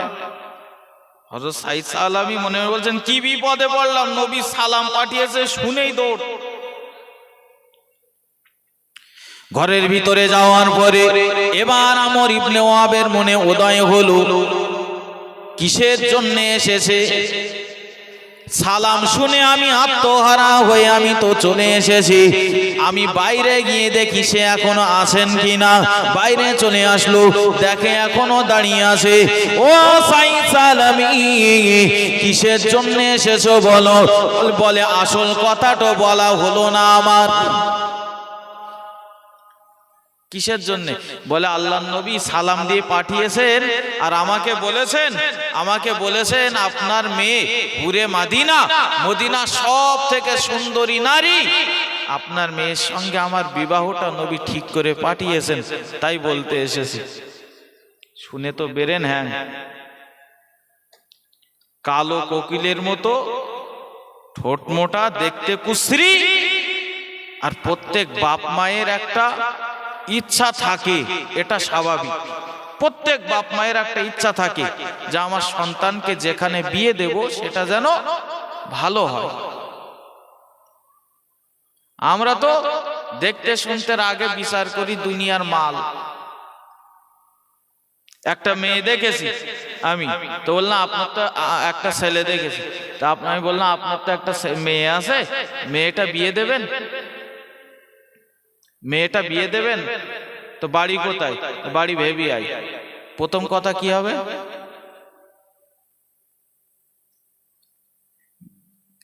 হযরত সাইদ সালামি মনে বলছেন কি বিপদে পড়লাম, নবী সালাম পাঠিয়েছে শুনেই দৌড়। ঘরের ভিতরে যাওয়ার পরে এবার আমর ইবনে ওয়াবের মনে উদয় হলো, কিসের জন্য এসেছে? সালাম শুনে আমি আত্মহারা হয়ে আমি তো চলে এসেছি, আমি বাইরে গিয়ে দেখি সে এখনো আছেন কিনা। বাইরে চলে আসলো, দেখে এখনো দাঁড়িয়ে আছে। ও সাইদ সালামি, কিসের জন্য এসেছো বলো? বলে আসল কথাটা বলা হলো না আমার। কিসের জন্য? বলে আল্লাহর নবী সালাম দিয়ে পাঠিয়েছেন আর আমাকে বলেছেন আপনার মেয়ে হুরে মদিনা, মদিনা সব থেকে সুন্দরী নারী, আপনার মেয়ের সঙ্গে আমার বিবাহটা নবী ঠিক করে পাঠিয়েছেন, তাই বলতে এসেছি। শুনে তো বেরেন হ্যাঁ, কালো কোকিলের মতো ঠোঁট মোটা, দেখতে কুশ্রী। আর প্রত্যেক বাপ মায়ের একটা ইচ্ছা থাকে, এটা স্বাভাবিক। প্রত্যেক বাপ মায়ের একটা ইচ্ছা থাকে যে আমার সন্তানকে যেখানে বিয়ে দেব সেটা যেন ভালো হয়। আমরা তো দেখতে শুনতে আগে বিচার করি দুনিয়ার মাল। একটা মেয়ে দেখেছি আমি, তো বললাম আপনার তো একটা ছেলে দেখেছি, তা আমি বললাম আপনার তো একটা মেয়ে আছে, মেয়েটা বিয়ে দেবেন? তো বাড়ি কোথায়? বাড়ি ভেবিয়াই। প্রথম কথা কি হবে?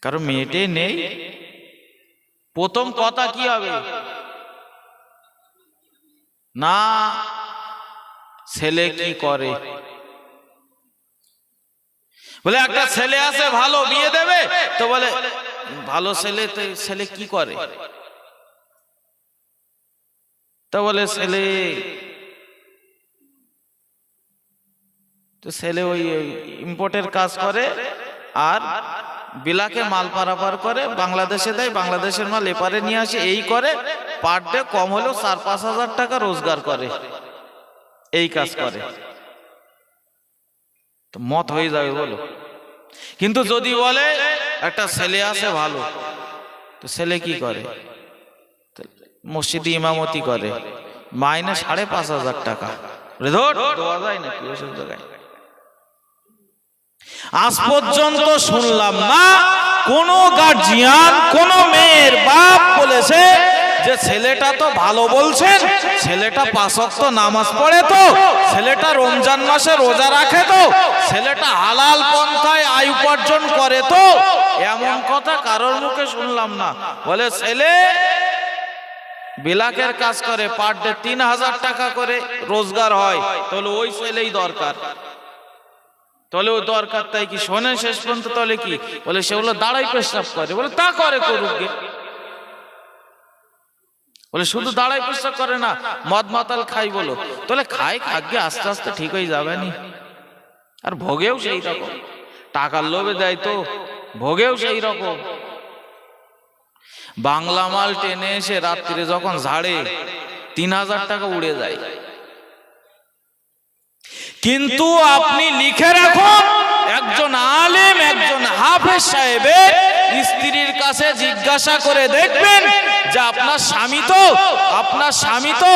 কারণ মেয়েটে নেই। প্রথম কথা কি হবে? না ছেলে কি করে? বলে একটা ছেলে আছে ভালো, বিয়ে দেবে। তো বলে ভালো ছেলে, তো ছেলে কি করে? তো বলে ছেলে ওই ইম্পোর্টের কাজ করে আর বিলাকে মাল পারাপার করে, বাংলাদেশে দেয়, বাংলাদেশের মাল এপারে নিয়ে আসে, এই করে। পার ডে কম হলেও 4-5 হাজার টাকা রোজগার করে, এই কাজ করে। তো মত হয়ে যাবে বলো। কিন্তু যদি বলে একটা ছেলে আছে ভালো, তো ছেলে কি করে? মসজিদে ইমামতি করে, মাইনে 5,500 টাকা। আজ পর্যন্ত শুনলাম না কোন গার্জিয়ান, কোন মেয়ের বাপ বলেছে যে ছেলেটা তো ভালো বলছেন, ছেলেটা 5 ওয়াক্ত নামাজ পড়ে, তো ছেলেটা রমজান মাসে রোজা রাখে, তো ছেলেটা হালাল পন্থায় আয় উপার্জন করে, তো এমন কথা কারোর মুখে শুনলাম না। বলে ছেলে বিলাকের কাজ করে, পার ডে 3,000 টাকা করে রোজগার হয়, তাহলে ওই ছেলেই দরকার। তাহলে ও দরকার, তাই কি শোনেন শেষ পর্যন্ত? তাহলে কি বলে? সেগুলো দাঁড়াই পেশাব করে। বলে তা করে, করুক গে। বলে শুধু দাঁড়াই পেশাব করে না, মদ মাতাল খাই বলো। তাহলে খাই, খাগে আস্তে আস্তে ঠিক হয়ে যাবে নি। আর ভোগেও সেই রকম, টাকার লোভে দেয়, তো ভোগেও সেই রকম। বাংলা মাল টেনে এসে রাত্রে যখন ঝাড়ে 3,000 টাকা উড়ে যায়। কিন্তু আপনি লিখে রাখুন, একজন আলেম, একজন হাফেজ সাহেবের স্ত্রীর কাছে জিজ্ঞাসা করে দেখবেন যে আপনার স্বামী তো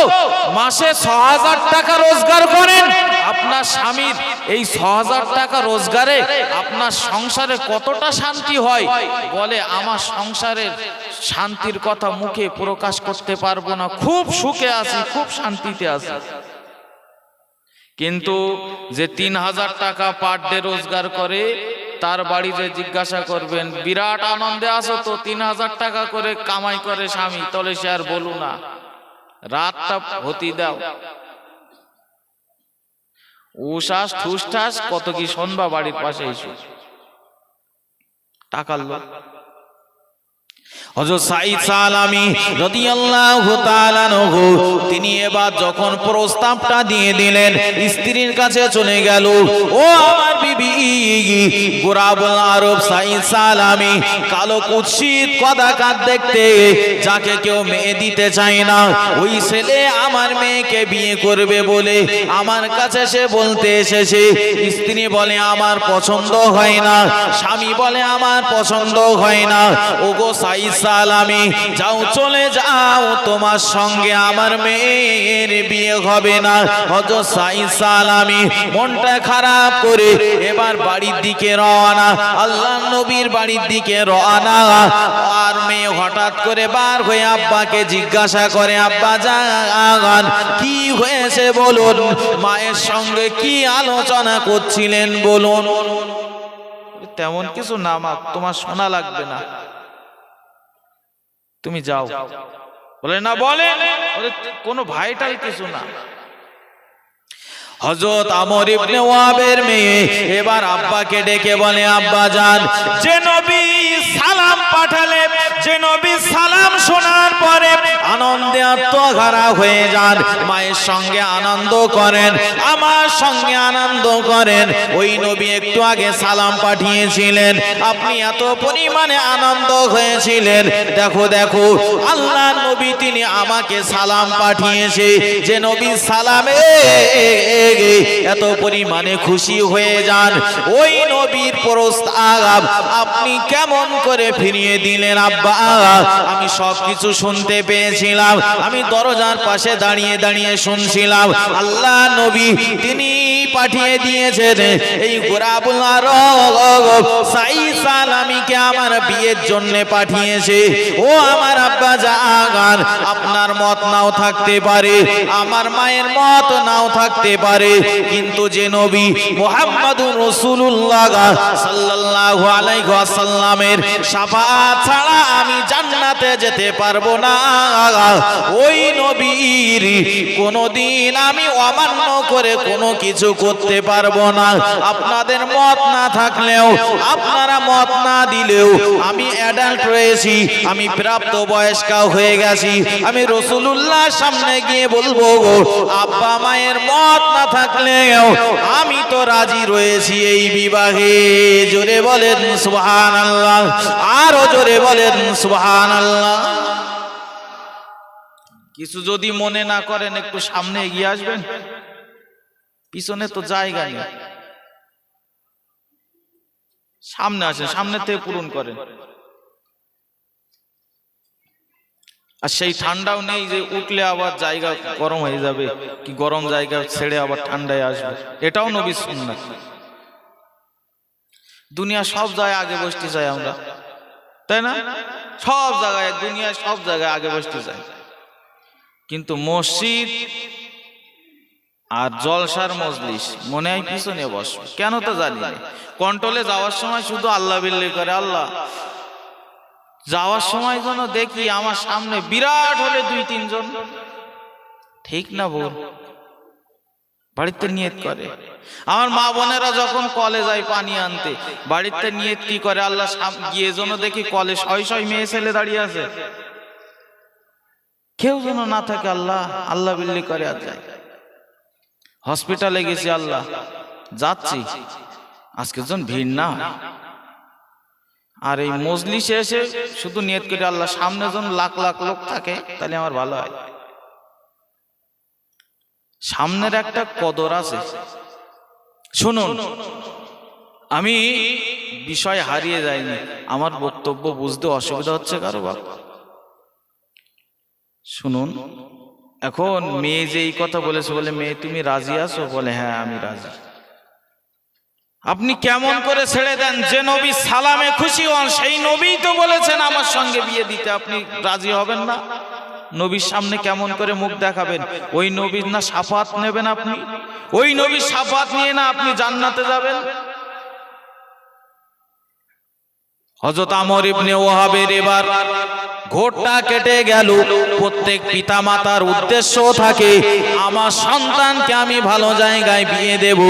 মাসে ৬০০০ টাকা রোজগার করেন। আপনার স্বামীর এই ৬০০০ টাকা রোজগারে আপনার সংসারে কতটা শান্তি হয়? বলে আমার সংসারের শান্তির কথা মুখে প্রকাশ করতে পারবো না, খুব সুখে আছি, খুব শান্তিতে আছি। কিন্তু যে ৩০০০ টাকা পার ডে রোজগার করে তার বাড়িতে জিজ্ঞাসা করবেন বিরাট আনন্দে আছো তো, ৩০০০ টাকা করে কামাই করে স্বামী, তলে সে আর বলু না, রাতটা হতি দাও, উশাস ঠুসঠাস কত কি শোনবা বাড়ির পাশে এসে টাকার লোক। হযরত সাঈদ সালামী রাদিয়াল্লাহু তাআলা আনহু তিনি এবার যখন প্রস্তাবটা দিয়ে দিলেন, স্ত্রীর কাছে চলে গেল, ও আমার বিবি গোরাবুল আরব সাঈদ সালামী, কালো কুৎসিত কদাকার দেখতে, যাকে কেউ মেয়ে দিতে চায় না, ওই ছেলে আমার মেয়েকে বিয়ে করবে বলে আমার কাছে সে বলতে এসেছে। স্ত্রী বলে আমার পছন্দ হয় না, স্বামী বলে আমার পছন্দ হয় না। ওগো সাঈদ সালামী, যাও চলে যাও, তোমার সঙ্গে আমার মেয়ের বিয়ে হবে না। হযরত সাঈদ সালামী মনটা খারাপ করে এবার বাড়ির দিকে রওনা, আল্লাহর নবীর বাড়ির দিকে রওনা। আর মেয়ে হঠাৎ করে বার হয়ে আব্বাকে জিজ্ঞাসা করে, আব্বা জান কি হয়েছে বলুন, মায়ের সঙ্গে কি আলোচনা করছিলেন বলুন। তেমন কিছু না মা, তোমার শোনা লাগবে না, তুমি যাও। বলে না, বলেন কোনো ভাইটাল কিছু না। হযরত আমর ইবনে ওয়াবের মেয়ে এবার আব্বাকে ডেকে বলে, আব্বা জান, যে নবী সালাম পাঠালে, যে নবী সালাম শোনার পরে আনন্দে আত্মহারা হয়ে যান, মায়ের সঙ্গে আনন্দ করেন, আমার সঙ্গে আনন্দ করেন, ওই নবী একটু আগে সালাম পাঠিয়েছিলেন, আপনি এত পরিমাণে আনন্দ হয়েছিলেন, দেখো দেখো আল্লাহর নবী তিনি আমাকে সালাম পাঠিয়েছে, যে নবী সালামে এত পরিমাণে খুশি হয়ে যান, ওই নবীর প্রস্তাব আপনি কেমন করে ফিরিয়ে দিলেন আব্বা? আমি সবকিছু শুনতে পেয়েছিলাম, আমি দরজার পাশে দাঁড়িয়ে দাঁড়িয়ে শুনছিলাম, আল্লাহ নবী তিনি পাঠিয়ে দিয়েছেন এই গোরাবুল আরব সাঈদ সালামীকে আমার বিয়ের জন্য পাঠিয়েছে। ও আমার আব্বা জান, আপনার মত নাও থাকতে পারে, আমার মায়ের মত নাও থাকতে পারে, কিন্তু যে নবী মুহাম্মাদুর রাসূলুল্লাহ সাল্লাল্লাহু আলাইহি ওয়াসাল্লামের শাফাআত ছাড়া আমি জান্নাতে যেতে পারবো না, ওই নবীর কোনদিন আমি অমান্য করে কোনো কিছু করতে পারবো না। আপনাদের মত না থাকলেও, আপনারা মত না দিলেও আমি অ্যাডাল্ট রয়েছি, আমি প্রাপ্ত বয়স্ক হয়ে গেছি, আমি রাসূলুল্লাহর সামনে গিয়ে বলবো, আব্বা মায়ের মত না থাকলেও আমি তো রাজি রয়েছি এই বিবাহে। জোরে বলেন সুবহানাল্লাহ, আরো জোরে বলেন সুবহানাল্লাহ। কিছু যদি মনে না করেন একটু সামনে এগিয়ে আসবেন, পিছনে তো জায়গা নেই, সামনে আসেন, সামনে থেকে পূরণ করেন। আর সেই ঠান্ডাও নেই যে উঠলে আবার জায়গা গরম হয়ে যাবে, কি গরম জায়গা ছেড়ে আবার ঠান্ডায় আসবে, এটাও নবীর সুন্নাত। দুনিয়া সব জায়গায় আগে বসতে চাই আমরা, তাই না? সব জায়গায়, দুনিয়ায় সব জায়গায় আগে বসতে চাই, কিন্তু মসজিদ আর জলসার মজলিস মনে হয় পিছনে বস, কেন তো জানি না। কন্ট্রোলে যাওয়ার সময় শুধু আল্লাহ বিল্লাহ করে, আল্লাহ যাওয়ার সময় যেন দেখি আমার সামনে বিরাট হলে 2-3 জন, ঠিক না বল? বাড়িতে নিয়ত করে। আমার মা বোনেরা যখন কলে যায় পানি আনতে, বাড়িতে নিয়ত কি করে, আল্লাহ গিয়ে যেন দেখি কলে 6 মেয়ে ছেলে দাঁড়িয়ে আছে, কেউ যেন না থাকে, আল্লাহ আল্লাহ বিল্লাহ করে আর যায়। হসপিটালে গেছি, আল্লাহ যাচ্ছি আজকে যেন ভিড় না। আর এই মজলিসে এসে শুধু নিয়ত করে, আল্লাহ সামনে যেন লাখ লাখ লোক থাকে, তাহলে আমার ভালো হয়। সামনের একটা কদর আছে, শুনুন, আমি বিষয় হারিয়ে যাইনি, আমার বক্তব্য বুঝতে অসুবিধা হচ্ছে কারো বাবা? শুনুন, এখন মেয়ে যে এই কথা বলেছে, বলে মেয়ে তুমি রাজি আছো? বলে হ্যাঁ আমি রাজি। আপনি কেমন করে ছেড়ে দেন? যে নবী সালামে খুশি হন সেই নবী তো বলেছেন আমার সঙ্গে বিয়ে দিতে, আপনি রাজি হবেন না? নবীর সামনে কেমন করে মুখ দেখাবেন? ওই নবীর না শাফাত নেবেন আপনি? ওই নবীর শাফাত নিয়ে না আপনি জান্নাতে যাবেন? হযরত আমর ইবনে ওয়াহাবের এবার ঘোরটা কেটে গেল। প্রত্যেক পিতা মাতার উদ্দেশ্য থাকে আমার সন্তানকে আমি ভালো জায়গায় বিয়ে দেব।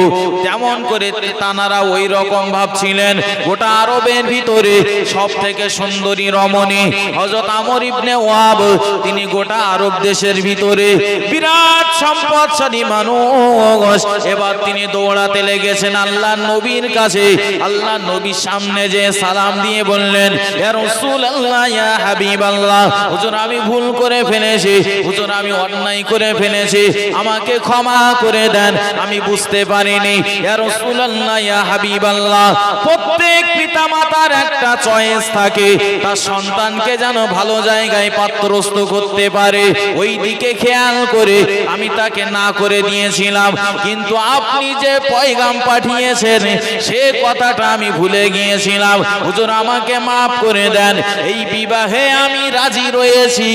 তেমন করে তানারা ওই রকম ভাবছিলেন। গোটা আরবের ভিতরে সব থেকে সুন্দরী রমণী হযরত আমর ইবনে ওয়াহাব, তিনি গোটা আরব দেশের ভিতরে বিরাট সম্পদশালী মানুষ। এবার তিনি দৌড়াতে লেগেছেন আল্লাহর নবীর কাছে। আল্লাহর নবীর সামনে যে সালাম দিয়ে বললেন, ইয়া রাসূলুল্লাহ, ইয়া হাবিবাল্লাহ, হুজুর আমি ভুল করে ফেলেছি, হুজুর আমি অন্যায় করে ফেলেছি, আমাকে ক্ষমা করে দেন, আমি বুঝতে পারিনি। ইয়া রাসূলুল্লাহ, ইয়া হাবিবাল্লাহ, প্রত্যেক পিতামাতার একটা চয়েস থাকে, তার সন্তানকে যেন ভালো জায়গায় পাত্রস্থ করতে পারে, ওই দিকে খেয়াল করে আমি তাকে না করে দিয়েছিলাম। কিন্তু আপনি যে পয়গাম পাঠিয়েছেন সে কথাটা আমি ভুলে গিয়েছিলাম, হুজুর আমাকে মাফ করে দেন। এই বিবাহে আমি রাজি রয়েছি,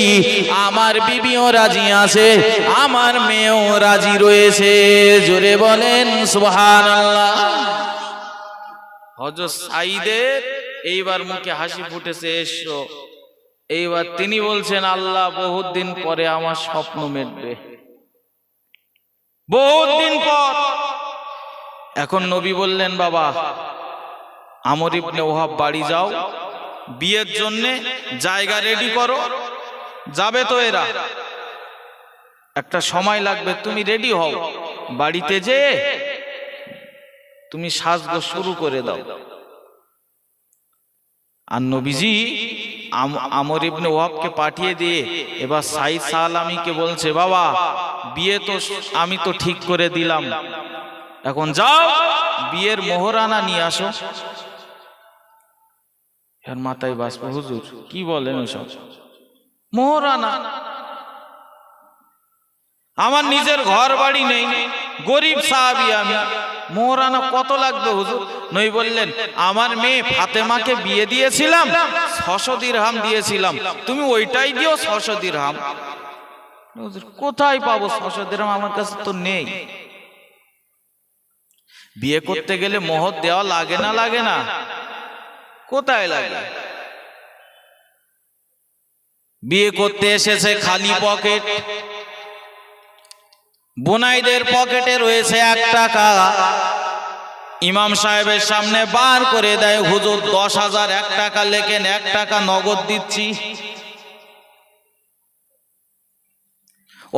আমার বিবিও রাজি আছে, আমার মেয়েও রাজি রয়েছে। জোরে বলেন সুবহানাল্লাহ। হযরত সাঈদের এইবার মুখে হাসি ফুটেছে, এসো। এইবার তিনি বলছেন, আল্লাহ বহুত দিন পরে আমার স্বপ্ন মেটবে, বহুত দিন পর। এখন নবী বললেন, বাবা আমর ইবনে ওয়াহাব বাড়ি যাও, বিয়ের জন্য জায়গা রেডি করো, যাবে তো এরা, একটা সময় লাগবে, তুমি রেডি হও, বাড়িতে যে তুমি সাজগোজ শুরু করে দাও। আর নবীজি আমর ইবনে ওয়াহাবকে পাঠিয়ে দিয়ে এবার সাঈদ সালামীকে বলছে, বাবা বিয়ে তো আমি তো ঠিক করে দিলাম, এখন যাও বিয়ের মোহরানা নিয়ে আসো। এর মাথায় বাসপ, হুজুর কি বলেন ওসব? মোহরানা? আমার নিজের ঘর বাড়ি নেই, গরিব সাহাবী আমি, মোহরানা কত লাগবে হুজুর? নবী বললেন, আমার মেয়ে ফাতেমাকে বিয়ে দিয়েছিলাম, 600 দিরহাম দিয়েছিলাম, তুমি ওইটাই দিও 600 দিরহাম। হুজুর কোথায় পাবো 600 দিরহাম? আমার কাছে তো নেই। বিয়ে করতে গেলে মোহর দেওয়া লাগে না? লাগে না? কোথায় লাগে? বিয়ে করতে এসেছে খালি পকেট, বোনাইদের পকেটে রয়েছে 1 টাকা, ইমাম সাহেবের সামনে বার করে দেয়, হুজুর 10,000 1 টাকা লেখেন, 1 টাকা নগদ দিচ্ছি।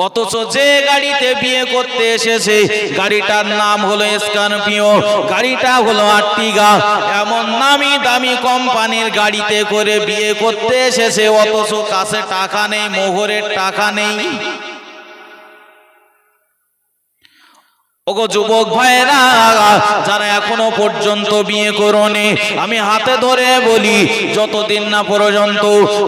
অথচ যে গাড়িতে বিয়ে করতে এসেছে গাড়িটার নাম হলো স্করপিও, গাড়িটা হলো আর্টিগা, এমন নামি দামি কোম্পানির গাড়িতে করে বিয়ে করতে এসেছে, অথচ কাছে টাকা নেই, মোহরের টাকা নেই। ওগো যুবক ভাইরা যারা এখনো পর্যন্ত বিয়ে করোনি, আমি হাতে ধরে বলি, যতদিন না পর্যন্ত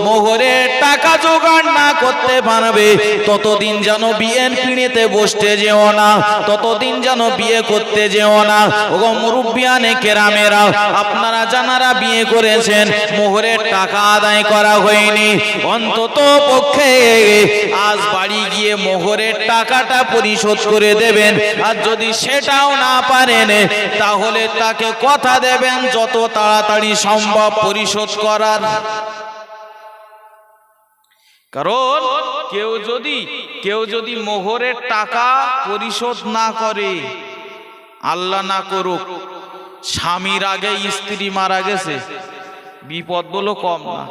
মোহরের টাকা জোগাড় না করতে পারবে ততদিন যেন বিয়ের পিঁড়িতে বসতে যেও না, ততদিন যেন বিয়ে করতে যেও না। ওগো মুরব্বিয়ানে কেরামেরা, আপনারা যারা বিয়ে করেছেন মোহরের টাকা আদায় করা হয়নি, অন্তত পক্ষে আজ বাড়ি গিয়ে মোহরের টাকাটা পরিশোধ করে দেবেন। আর যদি সেটাও না পারেন তাহলে তাকে কথা দেবেন যত তাড়াতাড়ি সম্ভব পরিশোধ করার। কারণ কেউ যদি মোহরের টাকা পরিশোধ না করে, আল্লাহ না করুক স্বামীর আগে স্ত্রী মারা গেছে, বিপদ বলো কম না?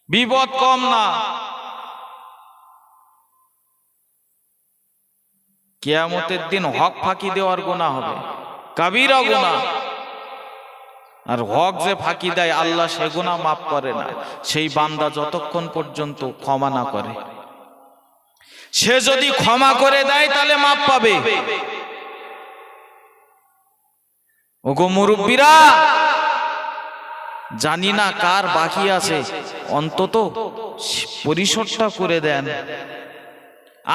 বিপদ কম না? কিয়ামতের দিন হক ফাঁকি দেওয়ার গুনাহ হবে, কাবীরা গুনাহ। আর হক যে ফাঁকি দেয় আল্লাহ সে গুনাহ মাফ করে না, সেই বান্দা যতক্ষণ পর্যন্ত ক্ষমা না করে। সে যদি ক্ষমা করে দেয় তাহলে মাফ পাবে, ওগো মুরব্বীরা, জানি না কার বাকি আছে, অন্তত পরিশোধটা করে দেন।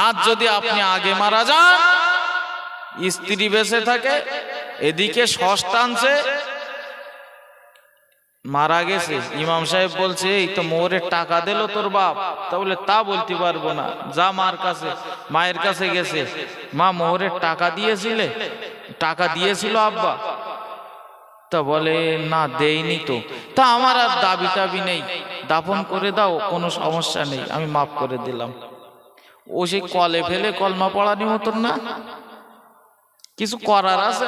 আজ যদি আপনি আগে মারা যান, স্ত্রী বেঁচে থাকে, এদিকে ষষ্ঠ টানছে, মারা গেছে, ইমাম সাহেব বলছে এই তো মোহরের টাকা দিল তোর বাপ, তাহলে তা বলতে পারবো না, যা মার কাছে, মায়ের কাছে গেছে, মা মোহরের টাকা দিয়েছিলে, টাকা দিয়েছিল আব্বা, তা বলে না দেইনি তো, তা আমার আর দাবি টাবি নেই, দাফন করে দাও, কোনো সমস্যা নেই, আমি মাফ করে দিলাম। ও সে কলে ফেলে কলমা পড়ানি মতন না, কিছু করার আছে?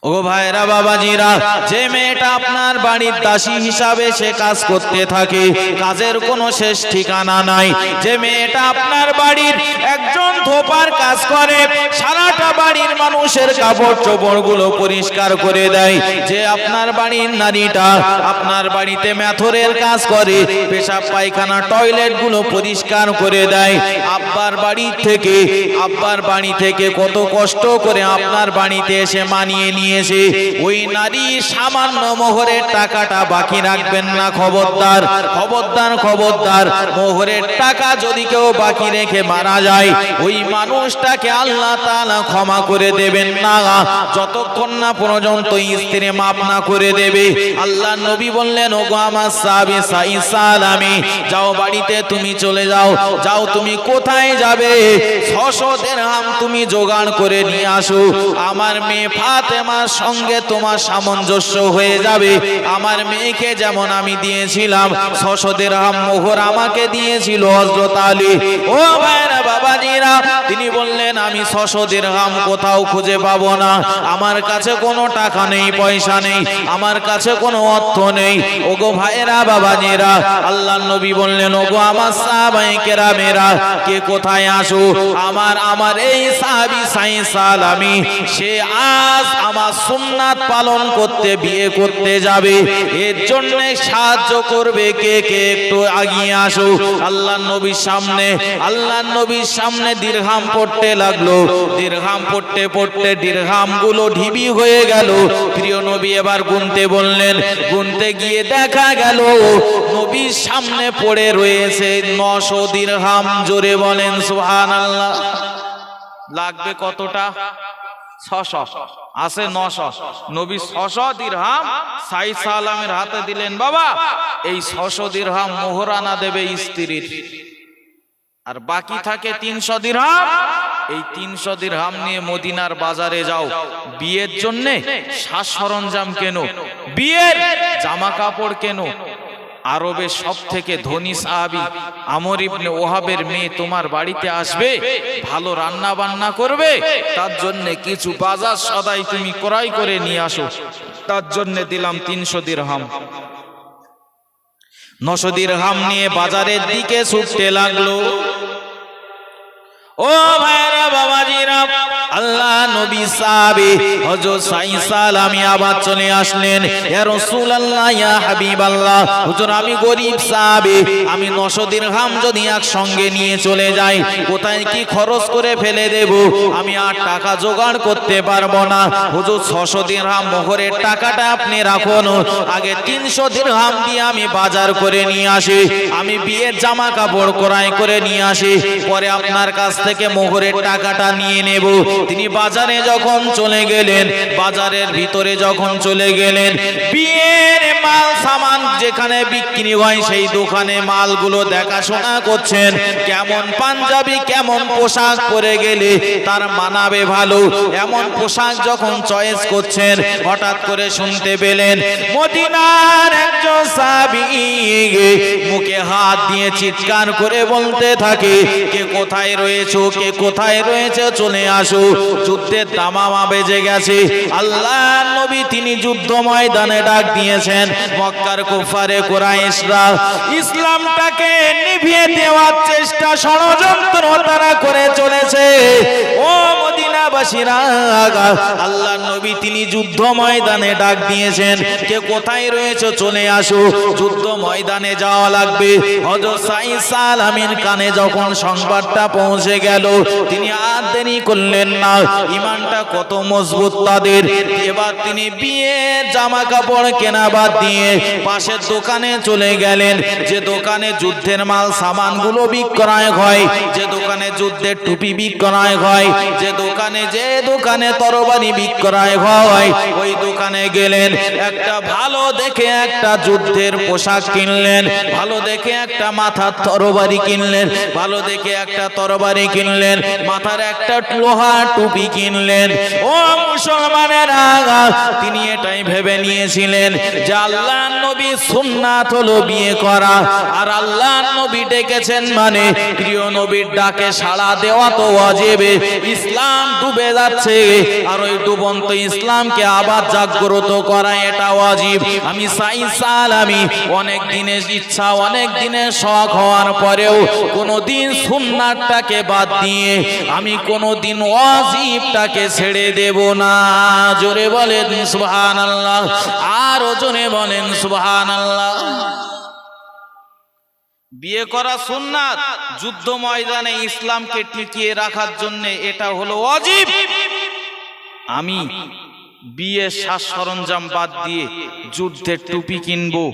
ও ভাইরা বাবাজিরা, যে মেয়েটা আপনার বাড়ির দাসী হিসাবে সে কাজ করতে থাকে, কাজের কোনো শেষ ঠিকানা নাই, যে মেয়েটা আপনার বাড়ির একজন ধোপার কাজ করে, সারাটা বাড়ির মানুষের কাপড় চোপড় গুলো পরিষ্কার করে দেয়, যে আপনার বাড়ির নারীটা আপনার বাড়িতে মেথরের কাজ করে, পেশাব পায়খানা টয়লেট গুলো পরিষ্কার করে দেয়, আব্বার বাড়ি থেকে কত কষ্ট করে আপনার বাড়িতে এসে মানিয়ে নিয়ে ওই নারী সামান্য মোহরের টাকাটা বাকি রাখবেন না। খবরদার খবরদার খবরদার, মোহরের টাকা যদি কেউ বাকি রেখে মারা যায়, ওই মানুষটাকে আল্লাহ তাআলা ক্ষমা করে দেবেন না যতক্ষণ না পর্যন্ত স্ত্রী মাফ না করে দেবে। আল্লাহ নবী বললেন, ওগো আমার সাহাবী সালামি, যাও বাড়িতে তুমি চলে যাও, যাও তুমি কোথায় যাবে, 600 দিরহাম তুমি জোগাড় করে নিয়ে আসো, আমার মেয়ে ফাতেমার সঙ্গে তোমার সামঞ্জস্য হয়ে যাবে। আমার মেয়েকে যেমন আমি দিয়েছিলাম 600 দিরহাম মোহর আমাকে দিয়েছিল হযরত আলী। ও ভাইরা বাবাজিরা, তিনি বললেন আমি 600 দিরহাম কোথাও খুঁজে পাবো না, আমার কাছে কোনো টাকা নেই, পয়সা নেই, আমার কাছে কোনো অর্থ নেই। ওগো ভাইরা বাবাজিরা, আল্লাহর নবী বললেন, ওগো আমার সাহাবায়ে কেরামেরা, কে কোথায় আসো, আমার এই সাহাবী সালামি, সে আজ আমার সুন্নাত পালন করতে বিয়ে করতে যাবে, এর জন্য সাহায্য করবে কে কে, একটু আগিয়ে আসো। আল্লাহর নবীর সামনে দিরহাম পড়তে লাগলো, দিরহাম পড়তে পড়তে দিরহাম গুলো ঢিবি হয়ে গেল। প্রিয় নবী এবার গুনতে বললেন, গুনতে গিয়ে দেখা গেল নবীর সামনে পড়ে রয়েছে 900 দিরহাম। জোরে বলেন সুবহানাল্লাহ। লাগবে কতটা? 600 আছে 900। নবী 600 দিরহাম সাইদ সালামের হাতে দিলেন, বাবা এই 600 দিরহাম মোহরানা দেবে স্ত্রীর, আর বাকি থাকে 300 দিরহাম, এই 300 দিরহাম নিয়ে মদিনার বাজারে যাও, বিয়ের জন্য সাজ সরঞ্জাম কেনো, বিয়ের জামা কাপড় কেনো। আরবের সব থেকে ধনী সাহাবী আমর ইবনে ওহাবের মেয়ে তোমার বাড়িতে আসবে, ভালো রান্না বান্না করবে, তার জন্য কিছু বাজার সদাই তুমি ক্রয় করে নিয়ে আসো, তার জন্য দিলাম 300 দিরহাম। 900 দিরহাম নিয়ে বাজারের দিকে ছুটতে লাগলো। ও ভাইরা বাবাজিরা, আল্লাহ নবী সাহাবী হযরত সাইদ সালামি আবার চলে আসলেন, ইয়া রাসূলুল্লাহ ইয়া হাবিবাল্লাহ, হুজুর আমি গরীব সাহাবী, আমি 900 দিরহাম যদি একসঙ্গে নিয়ে চলে যাই, কোথায় কি খরচ করে ফেলে দেব, আমি আর টাকা জোগাড় করতে পারবো না। হুজুর 600 দিরহাম মোহরের টাকাটা আপনি রাখুন, আগে 300 দিরহাম দিয়ে আমি বাজার করে নিয়ে আসি, আমি বিয়ের জামা কাপড় ক্রয় করে নিয়ে আসি, পরে আপনার কাছ থেকে মোহরের টাকাটা নিয়ে নেব। তিনি বাজারে যখন চলে গেলেন, বাজারের ভিতরে যখন চলে গেলেন, বিয়ের মাল সামান যেখানে বিক্রি হয় সেই দোকানে মালগুলো দেখাশোনা করছেন, কেমন পাঞ্জাবি কেমন পোশাক পরে গেলে তার মানাবে ভালো, এমন পোশাক যখন চয়েস করছেন, হঠাৎ করে শুনতে পেলেন মদিনার একজন সাহাবী মুখে হাত দিয়ে চিৎকার করে বলতে থাকে, কে কোথায় রয়েছো, কে কোথায় রয়েছে, চলে আসো, যুদ্ধের দামামা বেজে গেছে। আল্লাহর নবী তিনি যুদ্ধ ময়দানে ডাক দিয়েছেন, মক্কার কুফারে কুরাইশরা ইসলামটাকে নিভিয়ে দেওয়ার চেষ্টা ষড়যন্ত্র তারা করে চলেছে। ও মদিনা মদিনাবাসীরা, আল্লাহর নবী তিনি যুদ্ধ ময়দানে ডাক দিয়েছেন, কে কোথায় রয়েছে চলে আসো, যুদ্ধ ময়দানে যাওয়া লাগবে। হযরত সাঈদ সালামীর কানে যখন সংবাদটা পৌঁছে গেল, তিনি আর দেরি করলেন না। ঈমানটা কত মজবুত তাদের। এবার তিনি বিয়ে জামা কাপড় কেনা বাদ দিয়ে পাশের দোকানে চলে গেলেন, যে দোকানে যুদ্ধের মাল সামানগুলো বিক্রয় হয়, যে দোকানে যুদ্ধের টুপি বিক্রয় হয়, যে দোকানে তরবারি বিক্রয় হয়, ওই দোকানে গেলেন। একটা ভালো দেখে একটা যুদ্ধের পোশাক কিনলেন, ভালো দেখে একটা মাথার তরবারি কিনলেন, ভালো দেখে একটা তরবারি কিনলেন, মাথার একটা লোহার টুপি কিনলেন। ও মুসলমানেরা, তিনি এটাই ভেবে নিয়েছিলেন যে আল্লাহর নবী সুন্নাত হলো বিয়ে করা, আর আল্লাহর নবী ডেকেছেন মানে প্রিয় নবীর ডাকে সাড়া দেওয়া তো ওয়াজিব। ইসলাম ডুবে যাচ্ছে, আর ওই ডুবন্ত ইসলামকে আবার জাগ্রত করা এটা ওয়াজিব। আমি সাঈদ সালামী অনেক দিনের ইচ্ছা, অনেক দিনের শখ হওয়ার পরেও কোনোদিন সুন্নাতটাকে বাদ দিয়ে আমি কোনোদিন ওয়াজিবটাকে ছেড়ে দেব না। জোরে বলেন সুবহানাল্লাহ, আর জোরে বলেন সুবহানাল্লাহ। বিয়ে করা সুন্নাত, যুদ্ধ ময়দানে ইসলামকে টিকিয়ে রাখার জন্য এটা হলো ওয়াজিব। আমি বিয়ের সাজ সরঞ্জাম বাদ দিয়ে যুদ্ধের টুপি কিনবো,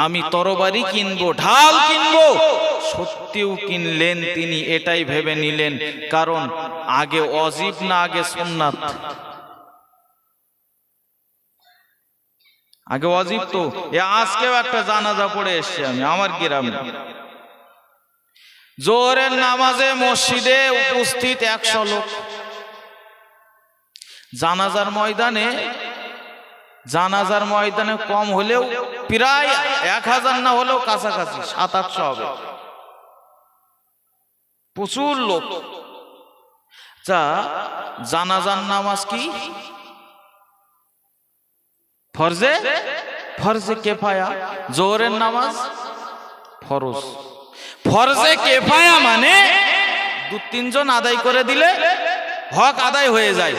আমি তরবারি কিনবো, ঢাল কিনবো, সত্যিও কিনলেন তিনি, এটাই ভেবে নিলেন। কারণ আগে ওয়াজিব না আগে সুন্নাত? আগে ওয়াজিব তো। আজকেও একটা জানাজা পড়ে এসছি আমি আমার গ্রামে, জোহরের নামাজে মসজিদে উপস্থিত 100 লোক, জানাজার ময়দানে কম হলেও প্রায় 1000 না হলেও কাছাকাছি 700-800 হবে, প্রচুর লোক। যা জানাজার নামাজ কি ফরজে কেফায়া, জোহরের নামাজ ফরজ। ফরজে কেফায়া মানে 2-3 জন আদায় করে দিলে হক আদায় হয়ে যায়।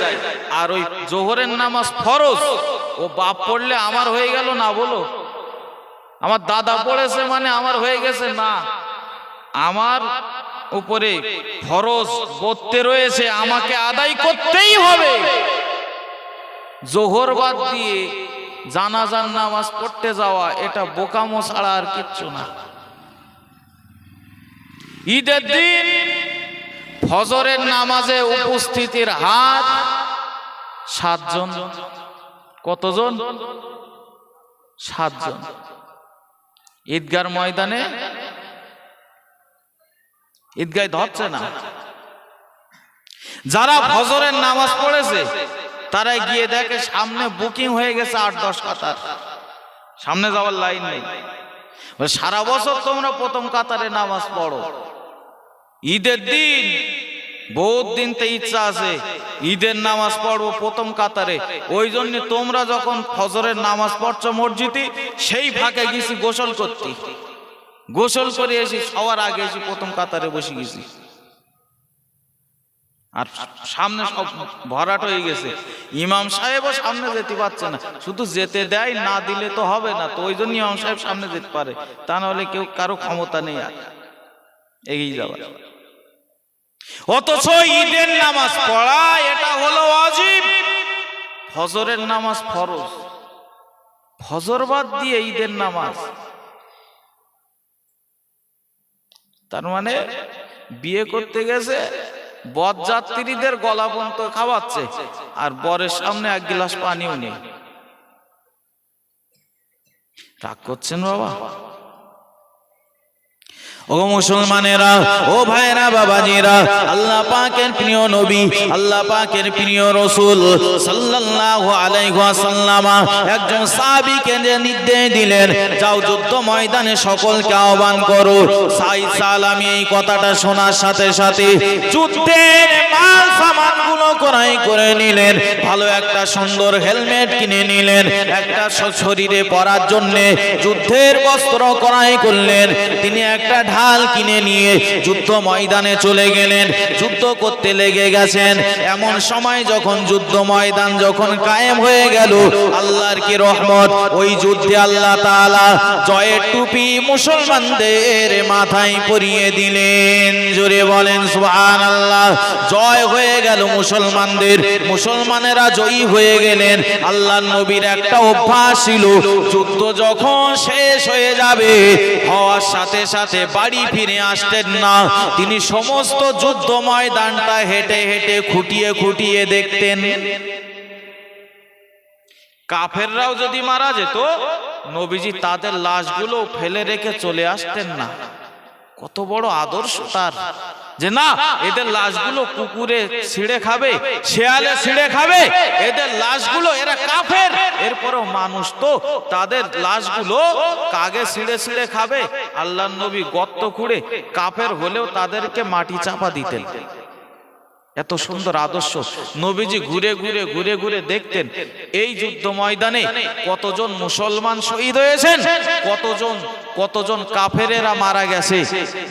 আর ওই জোহরের নামাজ ফরজ, ও বাপ পড়লে আমার হয়ে গেল না, বলো আমার দাদা পড়েছে মানে আমার হয়ে গেছে না, আমার উপরে ফরজ পড়তে রয়েছে, আমাকে আদায় করতেই হবে। জোহর বাদ দিয়ে জানাজার নামাজ পড়তে যাওয়া এটা বোকামো ছাড়া আর কিচ্ছু না। ঈদের দিন ফজরের নামাজে উপস্থিতির হার 7 জন। কতজন? 7 জন। ঈদগার ময়দানে ঈদগায় ধরছে না। যারা ফজরের নামাজ পড়েছে তারা গিয়ে দেখে সামনে বুকিং হয়ে গেছে 8-10 কাতার, সামনে যাওয়ার লাইন নেই। সারা বছর তোমরা প্রথম কাতারে নামাজ পড়ো, ঈদের দিন বহুত দিন তো ইচ্ছা আছে ঈদের নামাজ পড়বো প্রথম কাতারে, ওই জন্য তোমরা যখন ফজরের নামাজ পড়ছো মসজিদে, সেই ফাঁকে গেছি গোসল করতে, গোসল করে এসে সবার আগে এসে প্রথম কাতারে বসে গেছি। আর সামনে সব ভরাট হয়ে গেছে, ইমাম সাহেবও সামনে যেতে পারছে না, শুধু যেতে দেয়, না দিলে তো হবে না, তো ওই জন্য ইমাম সাহেব সামনে যেতে পারে, তা নাহলে কেউ কারো ক্ষমতা নেই আর এগিয়ে যাওয়ার। অথচ ঈদের নামাজ পড়া এটা হলো ওয়াজিব, ফজরের নামাজ ফরজ। ফজর বাদ দিয়ে ঈদের নামাজ, তার মানে বিয়ে করতে গেছে, বরযাত্রীদের গলা পর্যন্ত খাওয়াচ্ছে, আর বরের সামনে 1 গ্লাস পানিও নেই। রাগ করছেন বাবা? ও মুসলমানেরা, ও ভাইরা, বাবাজিরা, আল্লাহ পাকের প্রিয় নবী, আল্লাহ পাকের প্রিয় রাসূল সাল্লাল্লাহু আলাইহি ওয়াসাল্লাম একজন সাহাবীকে নির্দেশ দিলেন, যাও যুদ্ধ ময়দানে সকলকে আহ্বান করো। সাঈদ সালামী এই কথাটা শোনার সাথে সাথে যুদ্ধের মাল সামানগুলো ক্রয় করে নিলেন, ভালো একটা সুন্দর হেলমেট কিনে নিলেন, একটা শরীরে পরার জন্য যুদ্ধ যুদ্ধের বস্ত্র ক্রয় করলেন, তিনি একটা ঢাল কিনে নিয়ে যুদ্ধ ময়দানে চলে গেলেন, যুদ্ধ করতে লেগে গেছেন। এমন সময় যখন যুদ্ধ ময়দান যখন কায়েম হয়ে গেল, আল্লাহর কি রহমত, ওই যুদ্ধে আল্লাহ তাআলা জয়ের টুপি মুসলমানদের মাথায় পরিয়ে দিলেন। জোরে বলেন সুবহানাল্লাহ। জয় হয়ে গেল মুসলমানদের, মুসলমানেরা জয়ী হয়ে গেলেন। আল্লাহর নবীর একটা অভ্যাস ছিল, যুদ্ধ যখন শেষ হয়ে যাবে হওয়ার সাথে সাথে বাড়ি ফিরে আসতেন না, তিনি সমস্ত যুদ্ধ ময়দানটা হেঁটে হেঁটে খুঁটিয়ে খুঁটিয়ে দেখতেন। কাফেররাও যদি মারা যেত, নবীজি তাদের লাশগুলো ফেলে রেখে চলে আসতেন না। কত বড় আদর্শ তার, যে না এদের লাশগুলো কুকুরে ছিঁড়ে খাবে, শেয়ালে ছিঁড়ে খাবে, এদের লাশগুলো, এরা কাফের, এরপরও মানুষ তো, তাদের লাশগুলো কাগে ছিঁড়ে ছিঁড়ে খাবে। আল্লাহর নবী গর্ত খুঁড়ে কাফের হলেও তাদেরকে মাটি চাপা দিতেন। এত সুন্দর আদর্শ। নবীজি ঘুরে ঘুরে ঘুরে ঘুরে দেখতেন এই যুদ্ধ ময়দানে কতজন মুসলমান শহীদ হয়েছেন, কতজন কাফেরেরা মারা গেছে।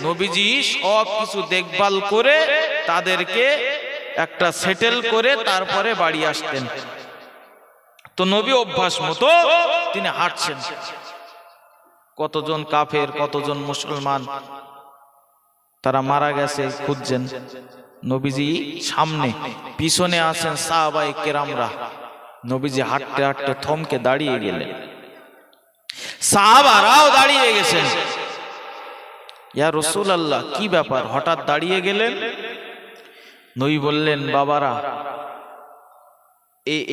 নবীজি সব কিছু দেখভাল করে তাদেরকে একটা সেটেল করে তারপরে বাড়ি আসতেন। তো নবী অভ্যাস মতো তিনি হাঁটছেন, কতজন কাফের কতজন মুসলমান তারা মারা গেছে খুঁজছেন। নবীজি সামনে, পিছনে আছেন সাহাবায়ে কেরামরা। নবীজি হাঁটতে হাঁটতে থমকে দাঁড়িয়ে গেলেন, সাহাবারাও দাঁড়িয়ে গেছেন। ইয়া রাসূলুল্লাহ, কি ব্যাপার হঠাৎ দাঁড়িয়ে গেলেন? নবী বললেন, বাবারা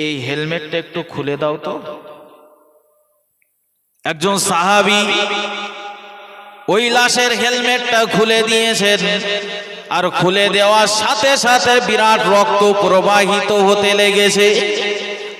এই হেলমেটটা একটু খুলে দাও তো। একজন সাহাবী ওই লাশের হেলমেটটা খুলে দিয়েছেন, আর খুলে দেওয়ার সাথে সাথে বিরাট রক্ত প্রবাহিত হতে লেগেছে।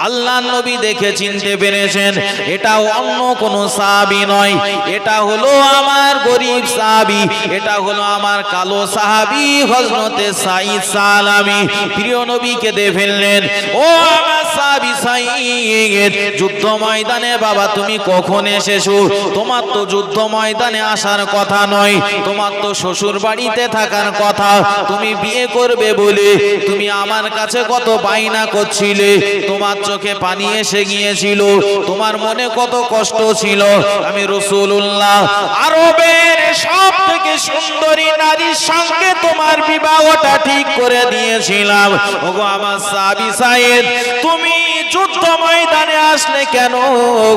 আল্লাহ নবী দেখে চিনতে পেরেছেন এটা অন্য কোন সাহাবী নয়, এটা হলো আমার গরীব সাহাবী, এটা হলো আমার কালো সাহাবী হযরতে সাঈদ সালামী। প্রিয় নবী কেঁদে ফেললেন, ও আমার সাহাবী সাঈদ, যুদ্ধ ময়দানে বাবা তুমি কখন এসেছো? তোমার তো যুদ্ধ ময়দানে আসার কথা নয়, তোমার তো শ্বশুর বাড়িতে থাকার কথা। তুমি বিয়ে করবে বলে তুমি আমার কাছে কত বায়না করছিলে, তোমার চোখে পানি এসে গিয়েছিল, তোমার মনে কত কষ্ট ছিল। আমি রাসূলুল্লাহ আরবের সবথেকে সুন্দরী নারীর সঙ্গে তোমার বিবাহটা ঠিক করে দিয়েছিলাম। ওগো আমার সাহাবী সাঈদ, তুমি যুদ্ধ ময়দানে আসলে কেন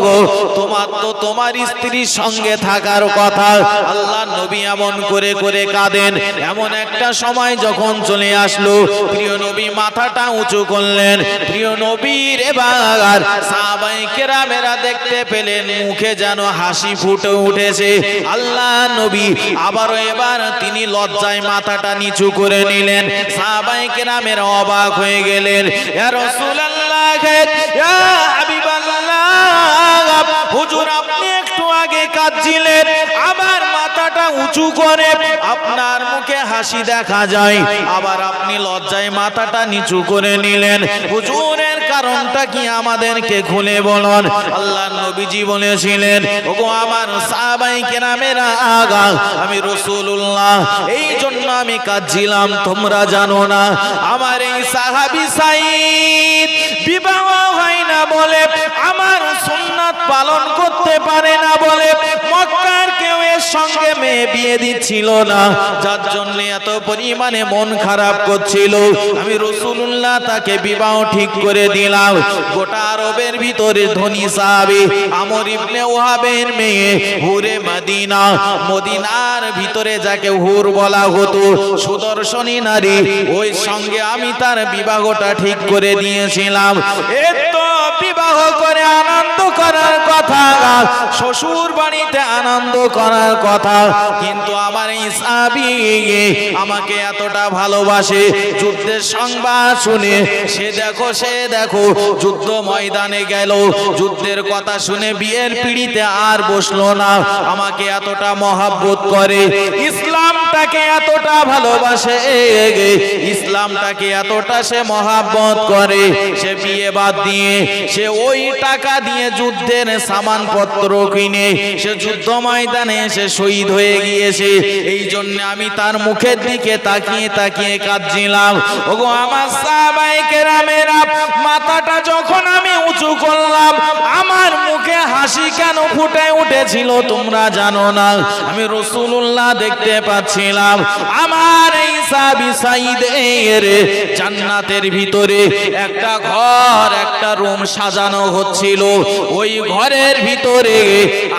গো? তোমার তো তোমার স্ত্রীর সঙ্গে থাকার কথা। আল্লাহ নবী এমন করে করে কাঁদেন। এমন একটা সময় যখন চলে আসলো, প্রিয় নবী মাথাটা উঁচু করলেন। প্রিয় নবীর এবার সাহাবায়ে কেরামেরা দেখতে পেলেন মুখে যেন হাসি ফুটে উঠেছে। আল্লাহ নবী আবারও এবার তিনি লজ্জায় মাথাটা নিচু করে নিলেন। সাহাবায়ে কেরামেরা অবাক হয়ে গেলেন। ইয়া রাসূলুল্লাহ, ইয়া হাবিবাল্লাহ, হুজুর আপনি একটু আগে কাঁদছিলেন, আবার মাথাটা উঁচু করে আপনার মুখে হাসি দেখা যায়, আবার আপনি লজ্জায় মাথাটা নিচু করে নিলেন। হুজুরের কারণটা কি আমাদেরকে খুলে বলুন। আল্লাহর নবীজি বলেছিলেন, ওগো আমার সাহাবায়ে কেরামেরা, আমি রাসূলুল্লাহ এই জন্য আমি কাঁদছিলাম তোমরা জানো না। আমার এই সাহাবী সাঈদ বিবাহ হয় না বলে, আমার সুন্নাত পালন করতে পারে না বলে মক্কার কেউ এর সঙ্গে মেয়ে বিয়ে দিচ্ছিল না, যার জন্য এত পরিমাণে মন খারাপ করছিল। আমি রাসূলুল্লাহ তাকে বিবাহ ঠিক করে দিলাম। গোটা আরবের ভিতরে ধনী সাহাবী আমর ইবনে ওয়াহাবের মেয়ে হুরে মদিনা, মদিনার ভিতরে যাকে হুর বলা হতো, সুদর্শনী নারী, ওই সঙ্গে আমি তার বিবাহটা ঠিক করে দিয়েছিলাম। এতো বিবাহ করে আনন্দ করার কথা, শ্বশুর বাড়িতে আনন্দ করার কথা, কিন্তু আমার এই সাহাবী আমাকে এতটা ভালোবাসে। যুদ্ধের সংবাদ শুনে সে দেখো যুদ্ধ ময়দানে গেল, যুদ্ধের কথা শুনে বিয়ের পিড়িতে আর বসলো না। আমাকে এতটা মহব্বত করে, ইসলামটাকে এতটা ভালোবাসে, ইসলামটাকে এতটা সে মহব্বত করে, সে বিয়ে বাদ দিয়ে সে ওই টাকা দিয়ে যুদ্ধের সামানপত্র রুকিনে, সে যুদ্ধ ময়দানে এসে শহীদ হয়ে গিয়েছে। এই জন্য আমি তার মুখের দিকে তাকিয়ে তাকিয়ে কাঁদছিলাম। ওগো আমার সাহাবায়ে কেরামেরা, মাথাটা যখন আমি উঁচু করলাম, আমার মুখে হাসি কেন ফুটে উঠেছিল তোমরা জানো না। আমি রাসূলুল্লাহ দেখতে পাচ্ছিলাম আমার এই সাহাবী সাঈদের জান্নাতের ভিতরে একটা ঘর, একটা রুম সাজানো হচ্ছিল। ওই ঘরের ভিতরে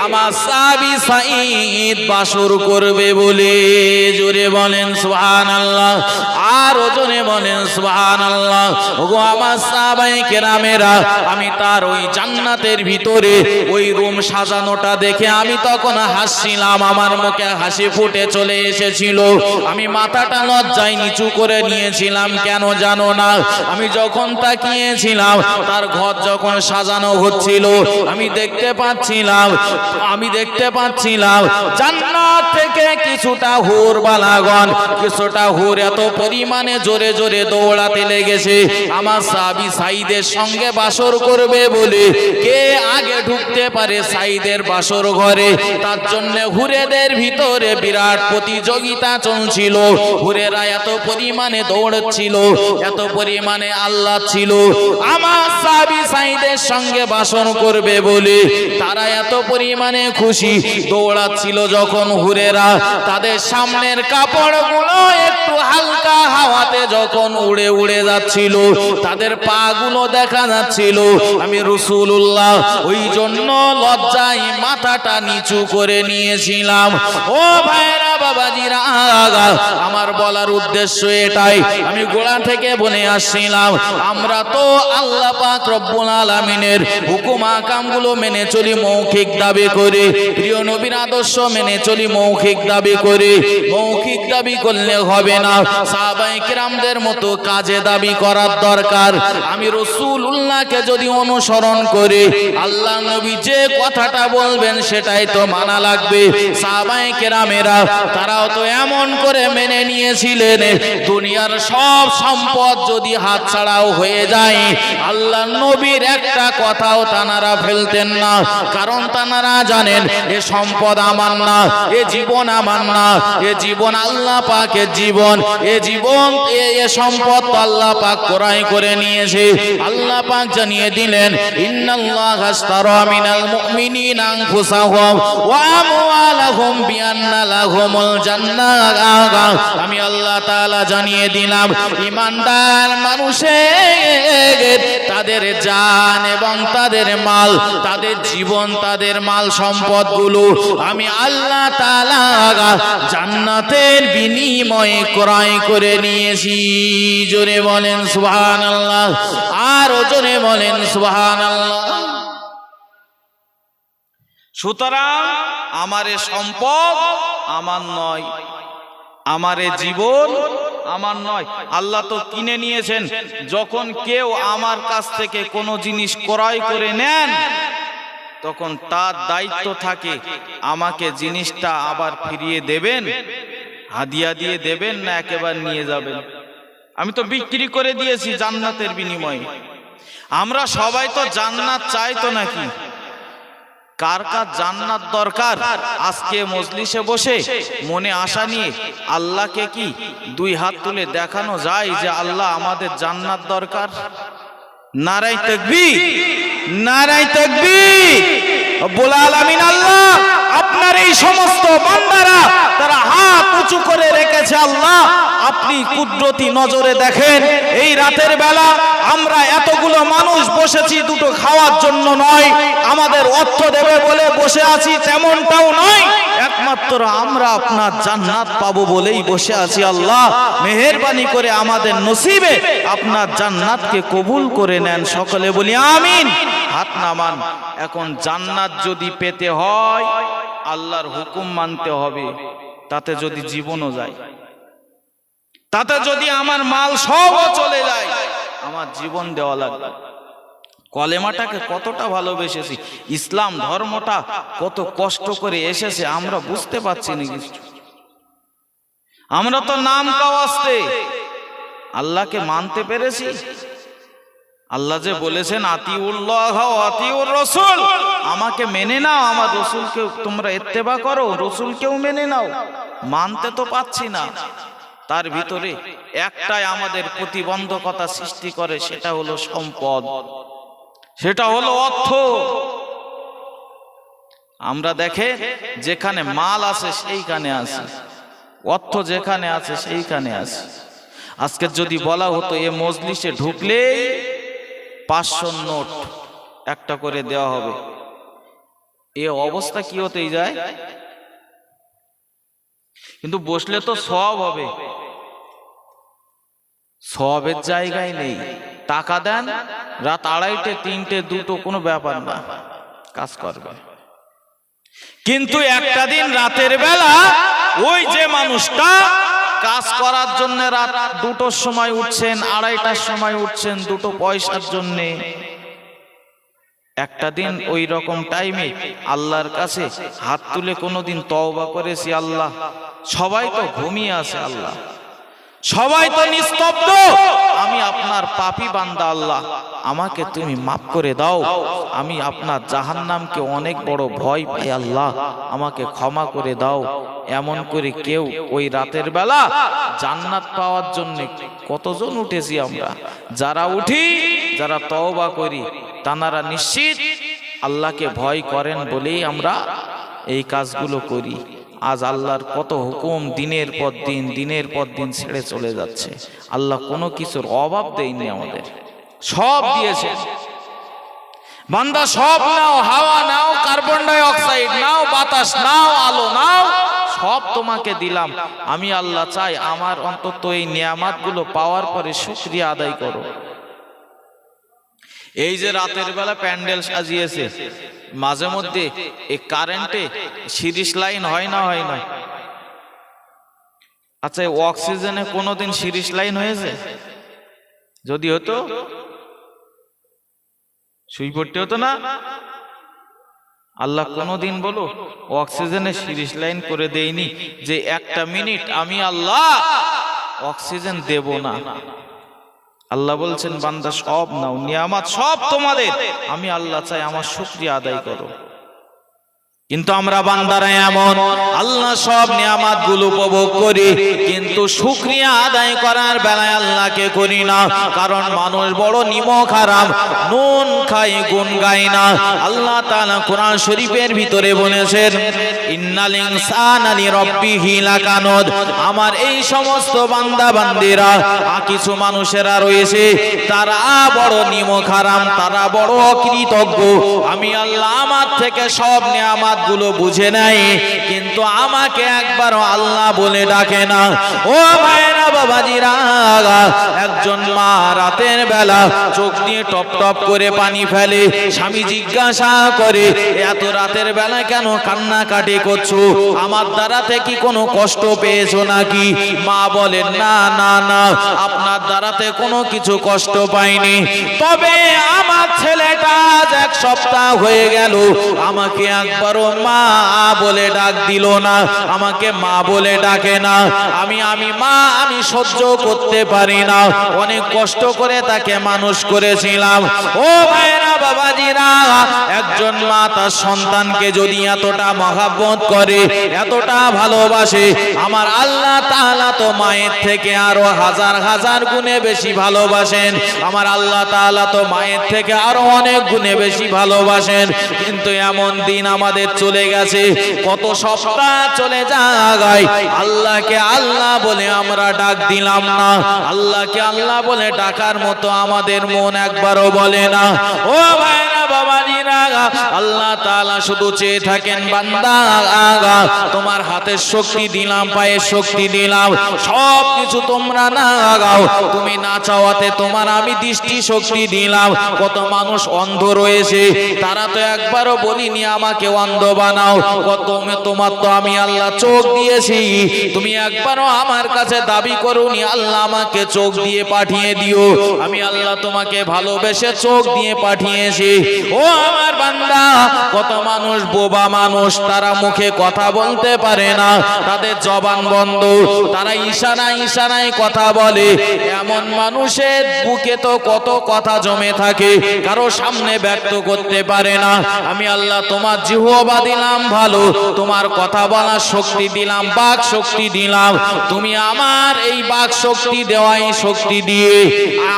আমার সাহাবী সাঈদ বাসর করবে বলে। জোরে বলেন সুবহানাল্লাহ, আর জোরে বলেন সুবহানাল্লাহ। ওগো আমার সাহাবায়ে কেরামেরা, আমি তার ওই জান্নাতের ভিতরে ওই রুম সাজানোটা দেখে আমি তখন হাসছিলাম, আমার মুখে হাসি ফুটে চলে এসেছিল। আমি মাথাটা লজ্জায় নিচু করে নিয়েছিলাম, কেন জানো না? আমি যখন তাকিয়েছিলাম তার ঘর যখন সাজানো হচ্ছিল, আমি দেখতে পাচ্ছিলাম জান্নাত থেকে কিছুটা হুর বালাগণ, কিছুটা হুর এত পরিমাণে জোরে জোরে দৌড়াতে লেগেছে আমার সাহাবী সাঈদের সঙ্গে বাসর করবে বলে। কে আগে ঢুকতে পারে সাঈদের বাসর ঘরে, তার জন্য হুরেদের ভিতরে বিরাট প্রতিযোগিতা চলছিল। হুরেরা এত পরিমাণে দৌড়ছিল, এত পরিমাণে আল্লাহ ছিল আমার সাহাবী সাঈদের সঙ্গে বাসর করবে বলে। তারা এত পরিমাণে খুশি দৌড়াচ্ছিল যখন হুরেরা, তাদের সামনের কাপড়গুলো একটু হালকা হাওয়াতে যখন উড়ে উড়ে যাচ্ছিল, তাদের পা গুলো দেখা যাচ্ছিল। আমি রাসূলুল্লাহ ওই জন্য লজ্জায় মাথাটা নিচু করে নিয়েছিলাম। ও ভাইরা বাবাজিরা, আমার বলার উদ্দেশ্য এটাই, আমি গোড়া থেকে বলে আসছিলাম, আমরা তো আল্লাহ পাক রব্বুল আলামিনের হুকুম আহকামগুলো মেনে চলি মৌখিক দাবি করে, প্রিয় নবীর আদর্শ মেনে চলি মৌখিক দাবি করে। মৌখিক দাবি করলে হবে না, সাহাবায়ে কেরামদের মতো কাজে দাবি করার দরকার। আমি রাসূলুল্লাহকে যদি অনুসরণ করে আল্লাহ নবী যে কথাটা বলবেন সেটাই তো মানা লাগবে। সাহাবায়ে কেরামেরা তারাও তো এমন করে মেনে নিয়েছিলেন, দুনিয়ার সব সম্পদ যদি হাতছাড়াও হয়ে যায় আল্লাহ নবীর একটা কথাও তানারা ফেলতেন না, কারণ তানারা জানেন এ সম্পদ আমার না, এ জীবন আমার না, এ জীবন আল্লাহ পাকের জীবন, এ জীবন এ সম্পদ তো আল্লাহ পাক ক্রয় করে নিয়েছে। আল্লাহ পাক জানিয়ে দিলেন, ইন্নাল্লাহা আশতারা মিনাল মুমিনিনা আনফুসাহুম ওয়া আমওয়ালাহুম বিআন্না লাহুমুল জান্নাহ। আমি আল্লাহ তাআলা জানিয়ে দিলাম, ঈমানদার মানুষের তাদের জান এবং তাদের মাল, তাদের জীবন, তাদের মাল সম্পদগুলো আমি আল্লাহ তাআলা জান্নাতের বিনিময়ে ক্রয় করে নিয়েছি। জোরে বলেন সুবহানাল্লাহ, আর জোরে বলেন সুবহানাল্লাহ। সুতরাং আমার এ সম্পদ আমার নয়, আমার এ জীবন আমার নয়, আল্লাহ তো কিনে নিয়েছেন। যখন কেউ আমার কাছ থেকে কোনো জিনিস ক্রয় করে নেন তখন তার দায়িত্ব থাকে আমাকে জিনিসটা আবার ফিরিয়ে দেবেন, হাদিয়া দিয়ে দেবেন, না একেবারে নিয়ে যাবেন। আমি তো বিক্রি করে দিয়েছি জান্নাতের বিনিময়ে। আমরা সবাই তো জান্নাত চাই তো নাকি? কার কার জান্নাত দরকার? আজকে মজলিসে বসে মনে আশা নিয়ে আল্লাহকে কি দুই হাত তুলে দেখানো যায় যে আল্লাহ আমাদের জান্নাত দরকার? নারায়ে তাকবীর, নারায়ে তাকবীর। রব্বুল আলামিন আল্লাহ আপনার এই সমস্ত বান্দারা তারা হাত উঁচু করে রেখেছে, আল্লাহ আপনি কুদরতি নজরে দেখেন। এই রাতের বেলা আমরা এতগুলো মানুষ বসেছি দুটো খাওয়ার জন্য নয়, আমাদের অর্থ দেবে বলে বসে আছি তেমনটাও নয়, একমাত্র আমরা আপনার জান্নাত পাবো বলেই বসে আছি। আল্লাহ মেহেরবানি করে আমাদের নসিবে আপনার জান্নাতকে কবুল করে নেন। সকলে বলি আমিন। হাত নামান। এখন জান্নাত যদি পেতে হয় আল্লাহর হুকুম মানতে হবে, তাতে যদি জীবনও যায়, তাতে যদি আমার মাল সবও চলে যায়, আমার জীবন দেওয়া লাগবে। কলেমাটাকে কতটা ভালোবেসেছি, ইসলাম ধর্মটা কত কষ্ট করে এসেছে আমরা বুঝতে পারছি না কিছু। আমরা তো নাম কাওয়াস্তে আল্লাহকে মানতে পেরেছি, আল্লাহ যে বলেছেন আতিউল্লাহ ওয়া আতিউর রাসূল, আমাকে মেনে নাও, আমার রাসূলকে তোমরা ইত্তেবা করো, রাসূলকেও মেনে নাও। মানতে তো পাচ্ছি না। তার ভিতরে একটাই আমাদের প্রতিবন্ধকতা সৃষ্টি করে, সেটা হলো সম্পদ, সেটা হলো অর্থ। আমরা দেখে যেখানে মাল আছে সেইখানে আছে, অর্থ যেখানে আছে সেইখানে আছে। আজকে যদি বলা হতো এ মজলিসে ঢুকলেই 500 নোট একটা করে দেওয়া হবে, এ অবস্থা কি হতেই যায়। কিন্তু বসলে তো সওয়াব হবে, সওয়াবের জায়গায় নেই। টাকা দেন, রাত 2:30, 3টে, 2টো কোনো ব্যাপার না, কাজ করবে। কিন্তু একটা দিন রাতের বেলা ওই যে মানুষটা কাজ করার জন্য রাত 2টোর সময় উঠছেন, 2:30টার সময় উঠছেন 2টো পয়সার জন্য, একটা দিন ওই রকম টাইমে আল্লাহর কাছে হাত তুলে কোনোদিন তওবা করেছি, আল্লাহ সবাই তো ঘুমিয়ে আছে, আল্লাহ সবাই তো নিস্তব্ধ, আমি আপনার পাপী বান্দা, আল্লাহ আমাকে তুমি মাফ করে দাও, আমি আপনার জাহান্নামকে অনেক বড় ভয় পাই, আল্লাহ আমাকে ক্ষমা করে দাও। এমন করে কেউ ওই রাতের বেলা জান্নাত পাওয়ার জন্য কতজন উঠেছি আমরা। যারা উঠি, যারা তওবা করি, তানারা নিশ্চিত আল্লাহকে ভয় করেন বলেই আমরা এই কাজগুলো করি। আজ আল্লাহর কত হুকুম দিনের পর দিন, দিনের পর দিন ছেড়ে চলে যাচ্ছে। আল্লাহ কোনো কিছুর অভাব দেয়নি, আমাদের সব দিয়েছে। বান্দা সব নাও, হাওয়া নাও, কার্বন ডাই অক্সাইড নাও, বাতাস নাও, আলো নাও, সব তোমাকে দিলাম। আমি আল্লাহ চাই আমার অন্তত এই নিয়ামতগুলো পাওয়ার পরে শুকরিয়া আদায় করো। এই যে রাতের বেলা প্যান্ডেল সাজিয়েছে, মাঝে মধ্যে এই কারেন্টে সিরিজ লাইন হয় না, হয় না? আচ্ছা, অক্সিজেনে কোনোদিন সিরিজ লাইন হয়েছে? যদি হতো শুই পড়তে হতো না? আল্লাহ কোনোদিন বলো অক্সিজেনে সিরিজ লাইন করে দেয়নি যে 1টা মিনিট আমি আল্লাহ অক্সিজেন দেব না। আল্লাহ বলছেন বান্দা সব নাও, নিয়ামত সব তোমাদের, আমি আল্লাহ চাই আমার শুকরিয়া আদায় করো। কিন্তু আমরা বান্দারা এমন, আল্লাহ সব নিয়ামত গুলো উপভোগ করি, কিন্তু শুকরিয়া আদায় করার বেলায় আল্লাহকে করি না। কারণ মানুষ বড় নিমক হারাম, নুন খাই গুণ গায় না। আল্লাহ তাআলা কোরআন শরীফের ভিতরে বলেছেন ইন্নাল ইনসানা লিরাব্বিহি লাকানুদ। আমার এই সমস্ত বান্দা বান্দিরা, কিছু মানুষেরা রয়েছে তারা বড় নিমক হারাম, তারা বড় অকৃতজ্ঞ। আমি আল্লাহ আমার থেকে সব নিয়ামত গুলো বুঝে নাই, কিন্তু আমাকে একবারও আল্লাহ বলে ডাকে না। ও ভাইরা বাবাজিরা, একজন মা রাতের বেলা চোখ দিয়ে টপ টপ করে পানি ফেলে। স্বামী জিজ্ঞাসা করে এত রাতের বেলা কেন কান্নাকাটি করছো? আমার দ্বারাতে কি কোনো কষ্ট পেয়েছো নাকি? মা বলেন না না না, আপনার দ্বারাতে কোনো কিছু কষ্ট পাইনি, তবে আমার ছেলেটা আজ 1 সপ্তাহ হয়ে গেল আমাকে একবারও মা বলে ডাক দিল না, আমাকে মা বলে ডাকে না। আমি মা আমি সহ্য করতে পারি না, অনেক কষ্ট করে তাকে মানুষ করেছিলাম। ও ভাইরা বাবাজিরা, একজন মা তার সন্তানকে যদি এতটা মহব্বত করে, এতটা ভালোবাসে, আমার আল্লাহ তাআলা তো মায়ের থেকে আরো হাজার হাজার গুণে বেশি ভালোবাসেন। আমার আল্লাহ তাআলা তো মায়ের থেকে আরো অনেক গুণে বেশি ভালোবাসেন। কিন্তু এমন দিন আমাদের চলে গেছে, কত সপ্তাহ চলে যায়, আল্লাহকে আল্লাহ বলে আমরা ডাক দিলাম না। আল্লাহকে আল্লাহ বলে ডাকার মতো আমাদের মন একবারও বলে না। ও ভাইরা বাবাজিরা, আল্লাহ তাআলা শুধু চেয়ে থাকেন বান্দা তোমার হাতের শক্তি দিলাম, পায়ের শক্তি দিলাম, সব কিছু তোমরা না গাও, তুমি না চাওয়াতে তোমার আমি দৃষ্টি শক্তি দিলাম। কত মানুষ অন্ধ রয়েছে, তারা তো একবারও বলিনি আমাকে অন্ধ বানাও। কত তোমার তো আমি আল্লাহ চোখ দিয়েছি, তুমি একবারও আমার কাছে দাবি করোনি আল্লাহ আমাকে চোখ দিয়ে পাঠিয়ে দিও। আমি আল্লাহ তোমাকে ভালোবেসে চোখ দিয়ে পাঠিয়েছি। ও আমার আমার বান্দা, কত মানুষ বোবা মানুষ, তারা মুখে কথা বলতে পারে না, তাদের জবান বন্ধ, তারা ইশারায় কথা বলে। এমন মানুষের বুকে তো কত কথা জমে থাকে, কারো সামনে ব্যক্ত করতে পারে না। আমি আল্লাহ তোমার জিহ্বা দিলাম ভালো, তোমার কথা বলার শক্তি দিলাম, বাক শক্তি দিলাম। তুমি আমার এই বাক শক্তি দেওয়াই শক্তি দিয়ে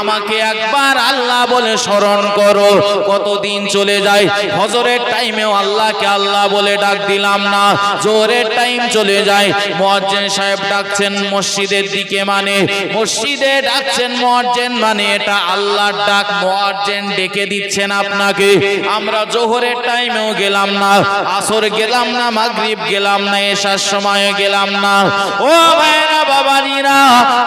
আমাকে একবার আল্লাহ বলে স্মরণ করো। কতদিন চলে যায়, ফজরের টাইমেও আল্লাহকে আল্লাহ বলে ডাক দিলাম না, জোহরের টাইম চলে যায়, মুয়াজ্জিন সাহেব ডাকছেন মসজিদের দিকে, মানে মসজিদে ডাকছেন মুয়াজ্জিন, মানে এটা আল্লাহর ডাক, মুয়াজ্জিন ডেকে দিচ্ছেন আপনাকে। আমরা জোহরের টাইমেও গেলাম না, আসর গেলাম না, মাগরিব গেলাম না, এশার সময় গেলাম না। ও ভাইরা বাবাজিরা,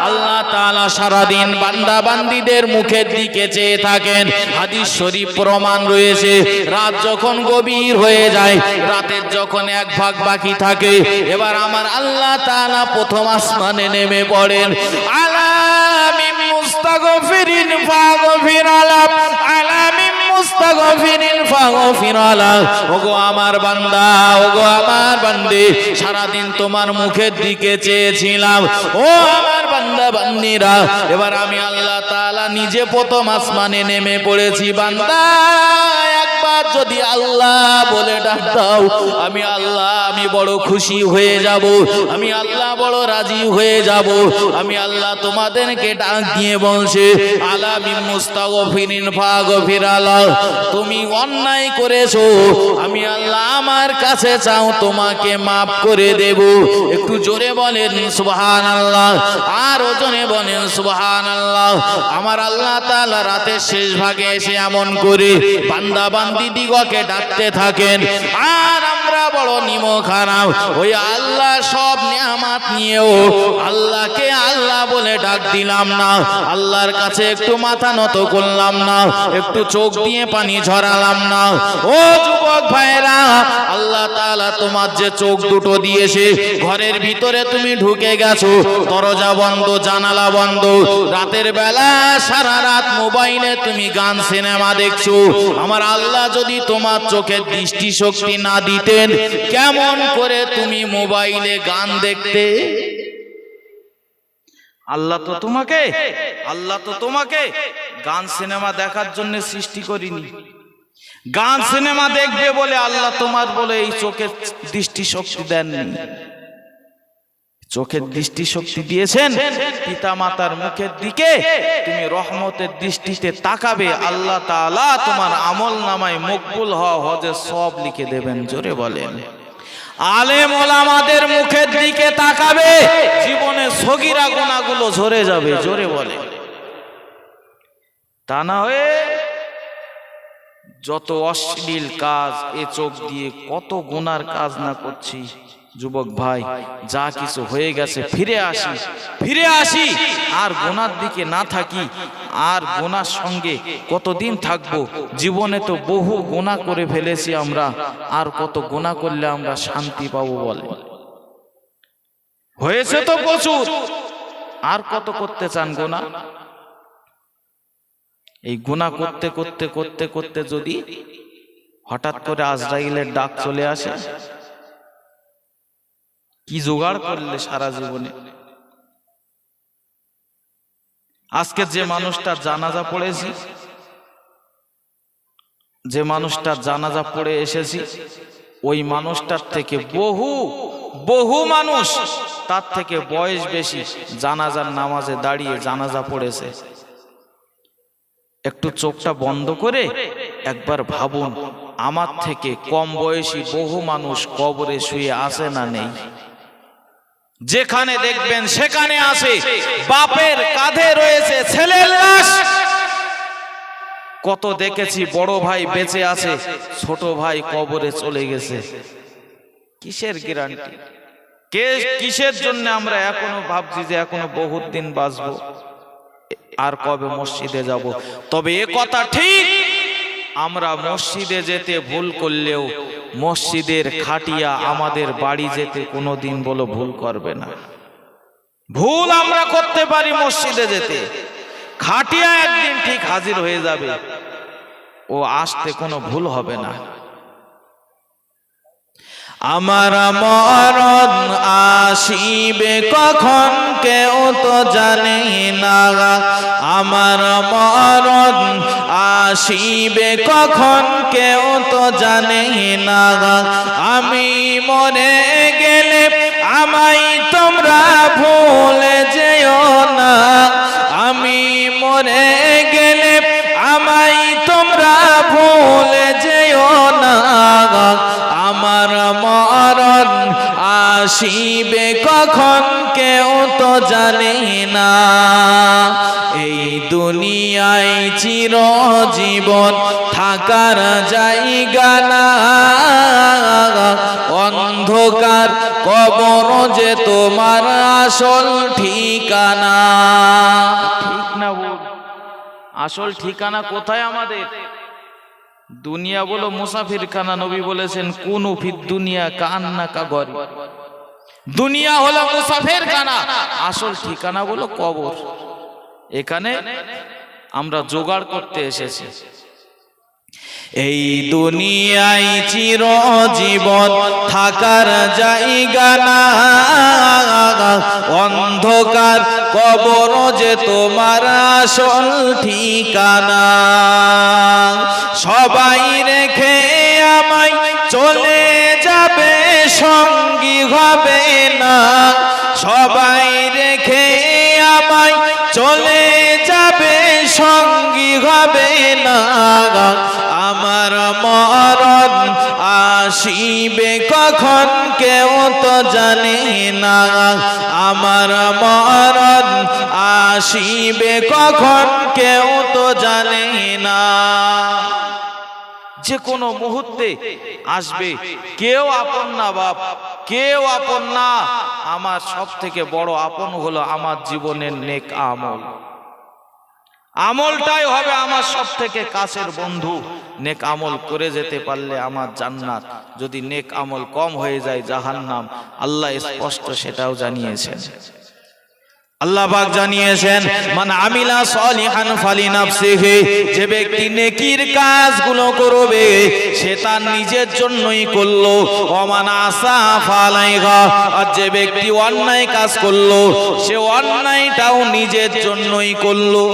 আল্লাহ তাআলা সারাদিন বান্দা বান্দীদের মুখের দিকে চেয়ে থাকেন। হাদিস শরীফ প্রমাণ রয়েছে, রাত যখন গভীর হয়ে যায়, রাতের যখন এক ভাগ বাকি থাকে, এবার আমার আল্লাহ তাআলা প্রথম আসমানে নেমে পড়েন। আলামিন মুস্তাগফিরিন ফাগফির আলাম, আলামিন মুস্তাগফিরিন ফাগফির আলাম। ওগো আমার বান্দা, ওগো আমার বান্দী, সারাদিন তোমার মুখের দিকে চেয়েছিলাম। ও আমার বান্দা বান্দীরা, এবার আমি আল্লাহ তাআলা নিজে প্রথম আসমানে নেমে পড়েছি। বান্দা একবার যদি আল্লাহ বলে ডাক দাও, আমি আল্লাহ, আমি বড় খুশি হয়ে যাব, আমি আল্লাহ বড় রাজি হয়ে যাব। আমি আল্লাহ তোমাদেরকে ডাক দিয়ে বলছে, আলামিন মুস্তাগফিরিন ফাগফির আলাহ। তুমি অন্যায় করেছো, আমি আল্লাহ আমার কাছে চাও, তোমাকে মাফ করে দেব। একটু জোরে বলেন সুবহানাল্লাহ, আর ওজনে বলেন সুবহানাল্লাহ। আমার আল্লাহ তাআলা রাতের শেষ ভাগে এসে এমন করে বান্দা বান্দি দিগকে ডাকতে থাকেন। আর আমরা বড় নিমখারাম, ওই আল্লাহ সব নিয়ামত নিয়েও আল্লাহকে আল্লাহ বলে ডাক দিলাম না, আল্লাহর কাছে একটু মাথা নত করলাম না, একটু চোখ দিয়ে পানি ঝরালাম না। ও যুবক ভাইরা, আল্লাহ তাআলা তোমার যে চোখ দুটো দিয়েছে, ঘরের ভিতরে তুমি ঢুকে গেছো, দরজা বন্ধ, জানালা বন্ধ, রাতের বেলা সারা রাত মোবাইলে তুমি গান সিনেমা দেখছো। আমার আল্লাহ যদি তোমার চোখের দৃষ্টি শক্তি না দিতেন, কেমন করে তুমি মোবাইলে গান দেখতে? আল্লাহ তো তোমাকে গান সিনেমা দেখার জন্য সৃষ্টি করিনি। গান সিনেমা দেখবে বলে আল্লাহ তোমার বলে এই চোখের দৃষ্টি শক্তি দেননি। চোখের দৃষ্টি শক্তি দিয়েছেন পিতা মাতার মুখের দিকে, তুমি রহমতের দৃষ্টিতে তাকাবে, আল্লাহ তাআলা তোমার আমল নামায় মকবুল হওয়া হজের সব লিখে দেবেন। জোরে বলেন। আলেম ওলামাদের মুখের দিকে তাকাবে, জীবনে সগীরা গুনাহগুলো ঝরে যাবে। জোরে বলে। তা না হয়ে যত অশ্লীল কাজ, এ চোখ দিয়ে কত গুনার কাজ না করছি। যুবক ভাই, যা কিছু হয়ে গেছে ফিরে আসি, আর গুনার দিকে না থাকি। আর গুনার সঙ্গে কতদিন থাকবো? জীবনে তো বহু গুনাহ করে ফেলেছি আমরা, আর কত গুনাহ করলে আমরা শান্তি পাবো বলে? হয়েছে তো প্রচুর, আর কত করতে চান গুনাহ? এই গুনাহ করতে করতে করতে করতে যদি হঠাৎ করে আজরাইলের ডাক চলে আসে, কি জোগাড় করলে সারা জীবনে? আজকে যে মানুষটার জানাজা পড়েছি, যে মানুষটার জানাজা পড়ে এসেছি, ওই মানুষটার থেকে বহু মানুষ, তার থেকে বয়স বেশি, জানাজার নামাজে দাঁড়িয়ে জানাজা পড়েছে। একটু চোখটা বন্ধ করে একবার ভাবুন, আমার থেকে কম বয়সী বহু মানুষ কবরে শুয়ে আছে না নেই? যেখানে দেখবেন সেখানে আছে, বাপের কাঁধে রয়েছে ছেলের লাশ। কত দেখেছি বড় ভাই বেঁচে আছে, ছোট ভাই কবরে চলে গেছে। কিসের গ্যারান্টি? কিসের জন্য আমরা এখনো ভাবছি যে এখনো বহুত দিন বাঁচবো, আর কবে মসজিদে যাব? তবে এ কথা ঠিক, আমরা মসজিদে যেতে ভুল করলেও মসজিদের খাটিয়া আমাদের বাড়ি যেতে কোনোদিন বলো ভুল করবে না। ভুল আমরা করতে পারি মসজিদে যেতে, খাটিয়া একদিন ঠিক হাজির হয়ে যাবে। ও আসতে কোনো ভুল হবে না। আমার মরণ আসিবে কখন কেউ তো জানে না, আমার মরণ আসিবে কখন কেউ তো জানে না। আমি মরে গেলে আমায় তোমরা ভুলে যেও না, আমি মরে গেলে আমায় তোমরা ভুলে যেও না। আমার মরণ আসিবে কখন কেউ তো জানে না। এই দুনিয়ায় চিরজীবন থাকার জায়গা না, অন্ধকার কবর যে তোমার আসল ঠিকানা। ঠিক না বল? আসল ঠিকানা কোথায় আমাদের? দুনিয়া বলো মুসাফির খানা। নবী বলেছেন কুনু ফিদ দুনিয়া কান্না কাগরি। দুনিয়া হলো মুসাফির খানা, আসল ঠিকানা বলো কবর। এখানে আমরা জোগাড় করতে এসেছি। এই দুনিয়ায় চিরজীবন থাকার জায়গা না, অন্ধকার কবর যে তোমার আসল ঠিকানা। সবাই রেখে আমায় চলে যাবে, সঙ্গী হবে না। সবাই রেখে আমায় চলে যাবে, সঙ্গী হবে না। আমার মরণ আসিবে কখন কেউ তো জানে না, আমার মরণ আসিবে কখন কেউ তো জানে না। যে কোনো মুহূর্তে আসবে, কেউ আপন না বাপ, কেউ আপন না। আমার সব থেকে বড় আপন হলো আমার জীবনের নেক আমল। আমলটাই হবে আমার সব থেকে কাছের বন্ধু। নেক আমল করে যেতে পারলে আমার জান্নাত, যদি নেক আমল কম হয়ে যায় জাহান্নাম। আল্লাহ স্পষ্ট সেটাও জানিয়েছেন। আল্লাহ পাক জানিয়েছেন মান আমিলা সলিহান ফালিনাফসিহি, যে ব্যক্তি নেকির কাজগুলো করবে সে তার নিজের জন্যই করলো। ওমান আসা ফালাইহা, আর যে ব্যক্তি অন্যায় কাজ করলো সে অন্যায়টাও নিজের জন্যই করলো।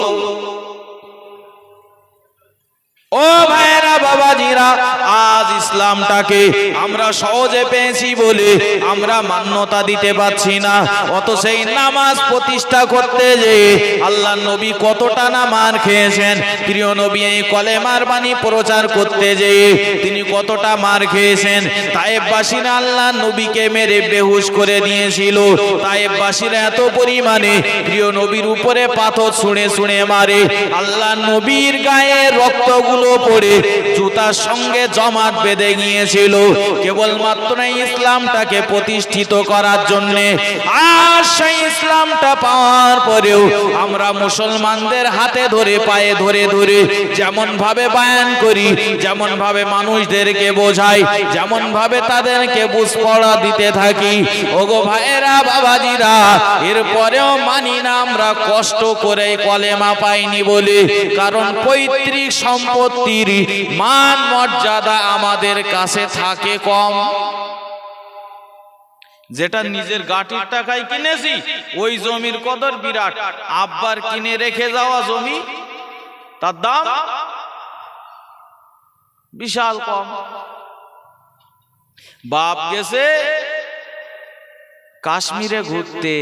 ও ভাইরা বাবাজিরা, আজ ইসলামটাকে আমরা সহজে পেয়েছি বলে আমরা মান্যতা দিতে পারছি না। অত সেই নামাজ প্রতিষ্ঠা করতে যে আল্লাহ নবী কতটা না মার খেয়েছেন। প্রিয় নবী এই কলেমার বাণী প্রচার করতে যে তিনি কতটা মার খেয়েছেন। তায়েববাসীরা আল্লাহ নবীকে মেরে বেহুশ করে দিয়েছিল। তায়েববাসীরা এত পরিমাণে প্রিয় নবীর উপরে পাথর ছুঁড়ে ছুঁড়ে মারে, আল্লাহ নবীর গায়ে রক্তগুলো পড়ে জুতার সঙ্গে জমাট বেঁধে গিয়েছিল কেবলমাত্র ইসলামটাকে প্রতিষ্ঠিত করার জন্য। আর সেই ইসলামটা পাওয়ার পরেও আমরা মুসলমানদের হাতে ধরে পায়ে ধরে ধরে যেমন ভাবে বায়ান করি, যেমন ভাবে মানুষদেরকে বোঝাই, যেমন ভাবে তাদেরকে বুঝ পড়া দিতে থাকি, ওগো ভাইরা বাবাজিরা, এরপরেও মানি না আমরা কষ্ট করে কলেমা পাইনি বলে। কারণ পৈতৃক সম্পত্তির মান মর্যাদা আমাদের কাছে থাকে কম। যেটা নিজের গাটির টাকায় কিনেছি ওই জমির কদর বিরাট। আব্বার কিনে রেখে যাওয়া জমি তার দাম বিশাল কম। বাপ গেছে কাশ্মীরে ঘুরতে,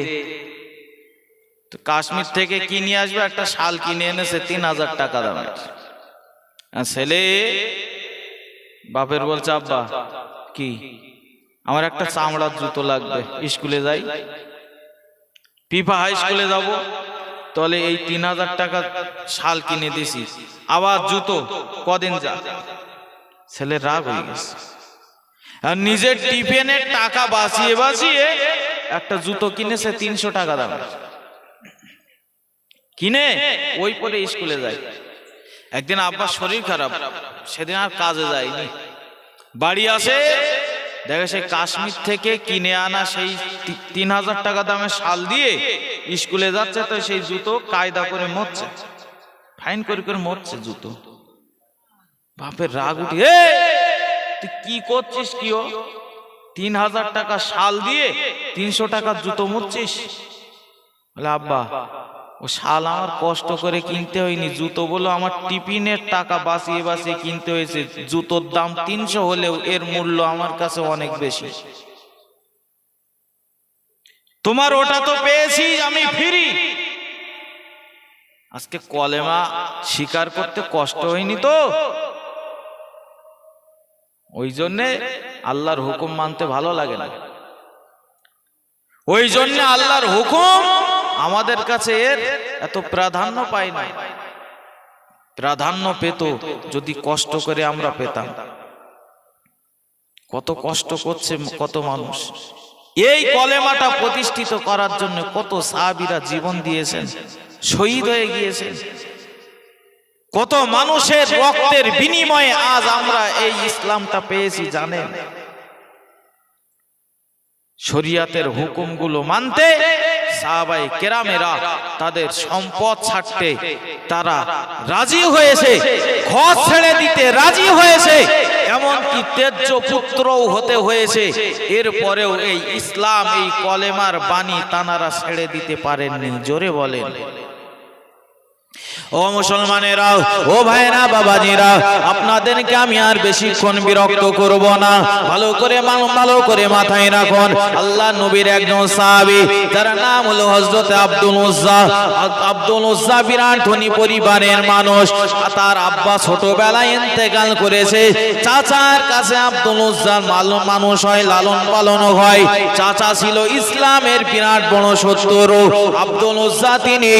কাশ্মীর থেকে কিনে আসবে একটা শাল কিনে এনেছে 3000 টাকা দামের। ছেলে বাপের বলছে আব্বা কি আমার একটা চামড়ার জুতো লাগবে, স্কুলে যাই, পিপা হাই স্কুলে যাব, তাহলে এই 3000 টাকা শাল কিনে দিছি, আবার জুতো কদিন যা। ছেলে রাগ হয়ে গেছে, আর নিজের টিফিনের টাকা বাঁচিয়ে বাঁচিয়ে একটা জুতো কিনেছে 300 টাকা দামের, কিনে ওই পরে স্কুলে যায়। একদিন আব্বার শরীর খারাপ, সেদিন আর কাজে যায়নি। বাড়ি আসে দেখে সে কাশ্মীর থেকে কিনে আনা সেই 3000 টাকা দামের শাল দিয়ে স্কুলে যাচ্ছে। তো সেই জুতো কায়দা করে মরছে, ফাইন করে করে মরছে জুতো। বাপের রাগ উঠে, তুই কি করছিস? কি ও 3000 টাকা শাল দিয়ে 300 টাকার জুতো মুড়ছিস? বলে আব্বা, ও শাল আমার কষ্ট করে কিনতে হয়নি, জুতো বলো আমার টিফিনের টাকা বাঁচিয়ে বাঁচিয়ে কিনতে হয়েছে। জুতোর দাম 300 হলেও এর মূল্য আমার কাছে অনেক বেশি। তোমার ওটা তো পেয়েছি আমি ফ্রি। আজকে কলেমা স্বীকার করতে কষ্ট হয়নি তো? ওই জন্যে আল্লাহর হুকুম মানতে ভালো লাগে না। ওই জন্য আল্লাহর হুকুম আমাদের কাছে এর এত প্রাধান্য পায় না। প্রাধান্য পেত যদি কষ্ট করে আমরা পেতাম। কত কষ্ট করছে কত মানুষ এই কলেমাটা প্রতিষ্ঠিত করার জন্য। কত সাহাবীরা জীবন দিয়েছেন, শহীদ হয়ে গিয়েছেন। কত মানুষের রক্তের বিনিময়ে আজ আমরা এই ইসলামটা পেয়েছি জানেন। শরিয়াতের হুকুমগুলো মানতে সাহাবায়ে কেরামেরা তাদের সম্পদ ছাড়তে তারা রাজি হয়েছে, ঘর ছেড়ে দিতে রাজি হয়েছে, এমনকি তেজ্য পুত্রও হতে হয়েছে। এরপরেও এই ইসলাম, এই কলেমার বাণী তানারা ছেড়ে দিতে পারেননি। জোরে বলেন। ও মুসলমানেরা, ও ভাইরা, বাবাজিরা, আপনাদেরকে আমি আর বেশিক্ষণ বিরক্ত করব না। ভালো করে মাথায় রাখুন। আল্লাহ নবীর একজন সাহাবী, যার নাম হলো হযরত আব্দুল উজ্জা বিরাট ধনী পরিবারের মানুষ। তার আব্বা ছোটবেলায় ইন্তেকাল করেছে। চাচার কাছে আব্দুল উজ্জার মানুষ হয়, লালন পালন হয়। চাচা ছিল ইসলামের বিরাট বড় শত্রু। আব্দুল উজ্জা তিনি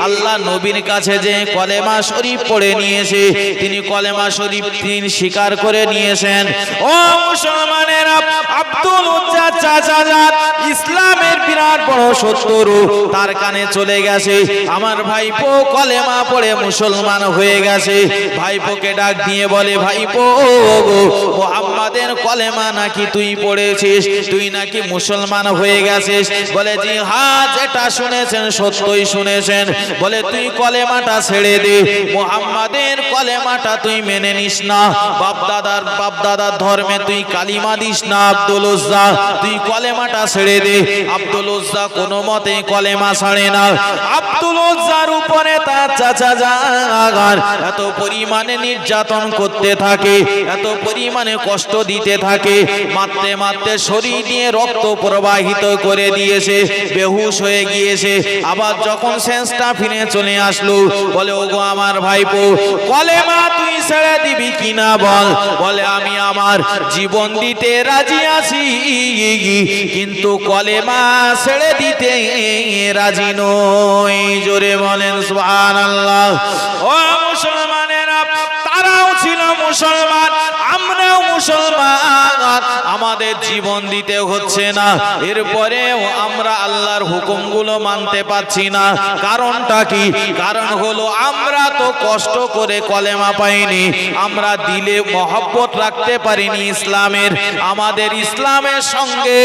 আল্লাহ নবীর কাছে যে কলেমা শরীফ পড়ে নিয়েছে, তিনি কলেমা শরীফ তিনি স্বীকার করে নিয়েছেন। ও মুসলমানেরা, আব্দুল উজ্জা চাচা যান ইসলামের বিরাট বড় শত্রু, তার কানে চলে গেছে আমার ভাইপো কলেমা পড়ে মুসলমান হয়ে গেছে। ভাইপোকে ডাক দিয়ে বলে, ভাইপো মুহাম্মাদের কলেমা নাকি তুই পড়েছিস, তুই নাকি মুসলমান হয়ে গেছিস? বলে জি হ্যাঁ, যেটা শুনেছেন সত্যই শুনেছেন। বলে তুই কলেমাটা ছেড়ে দে, মুহাম্মাদের কলেমাটা তুই মেনে নিস না, বাপদাদার ধর্মে তুই কালিমা দিস না। আব্দুল উজ্জা, তুই কলেমাটা ছেড়ে দে। আব্দুল উজ্জা কোনো মতে কলেমা ছাড়ে না। আব্দুল উজ্জার উপরে তার চাচা যান এত পরিমাণে নির্যাতন করতে থাকে, এত পরিমাণে কষ্ট দিতে থাকে, মারতে মারতে শরীর দিয়ে রক্ত প্রবাহিত করে দিয়েছে, বেহুশ হয়ে গিয়েছে। আবার যখন সেন্সটা ফিরে চলে আসলো, বলে ওগো আমার ভাইপো, কলেমা তুই ছেড়ে দিবি কিনা বল। বলে আমি আমার জীবন দিতে রাজি আছি, কিন্তু কলেমা ছেড়ে দিতে রাজি নই। জোরে বলেন সুবহানাল্লাহ। ও মুসলমানেরা, তারাও ছিল মুসলমান, আমরাও মুসলমান, আমাদের জীবন দিতে হচ্ছে না, এরপরেও আমরা আল্লাহর হুকুমগুলো মানতে পারছি না। কারণটা কি? কারণ হলো আমরা তো কষ্ট করে কলেমা পাইনি, আমরা দিলে মহব্বত রাখতে পারিনি ইসলামের। আমাদের ইসলামের সঙ্গে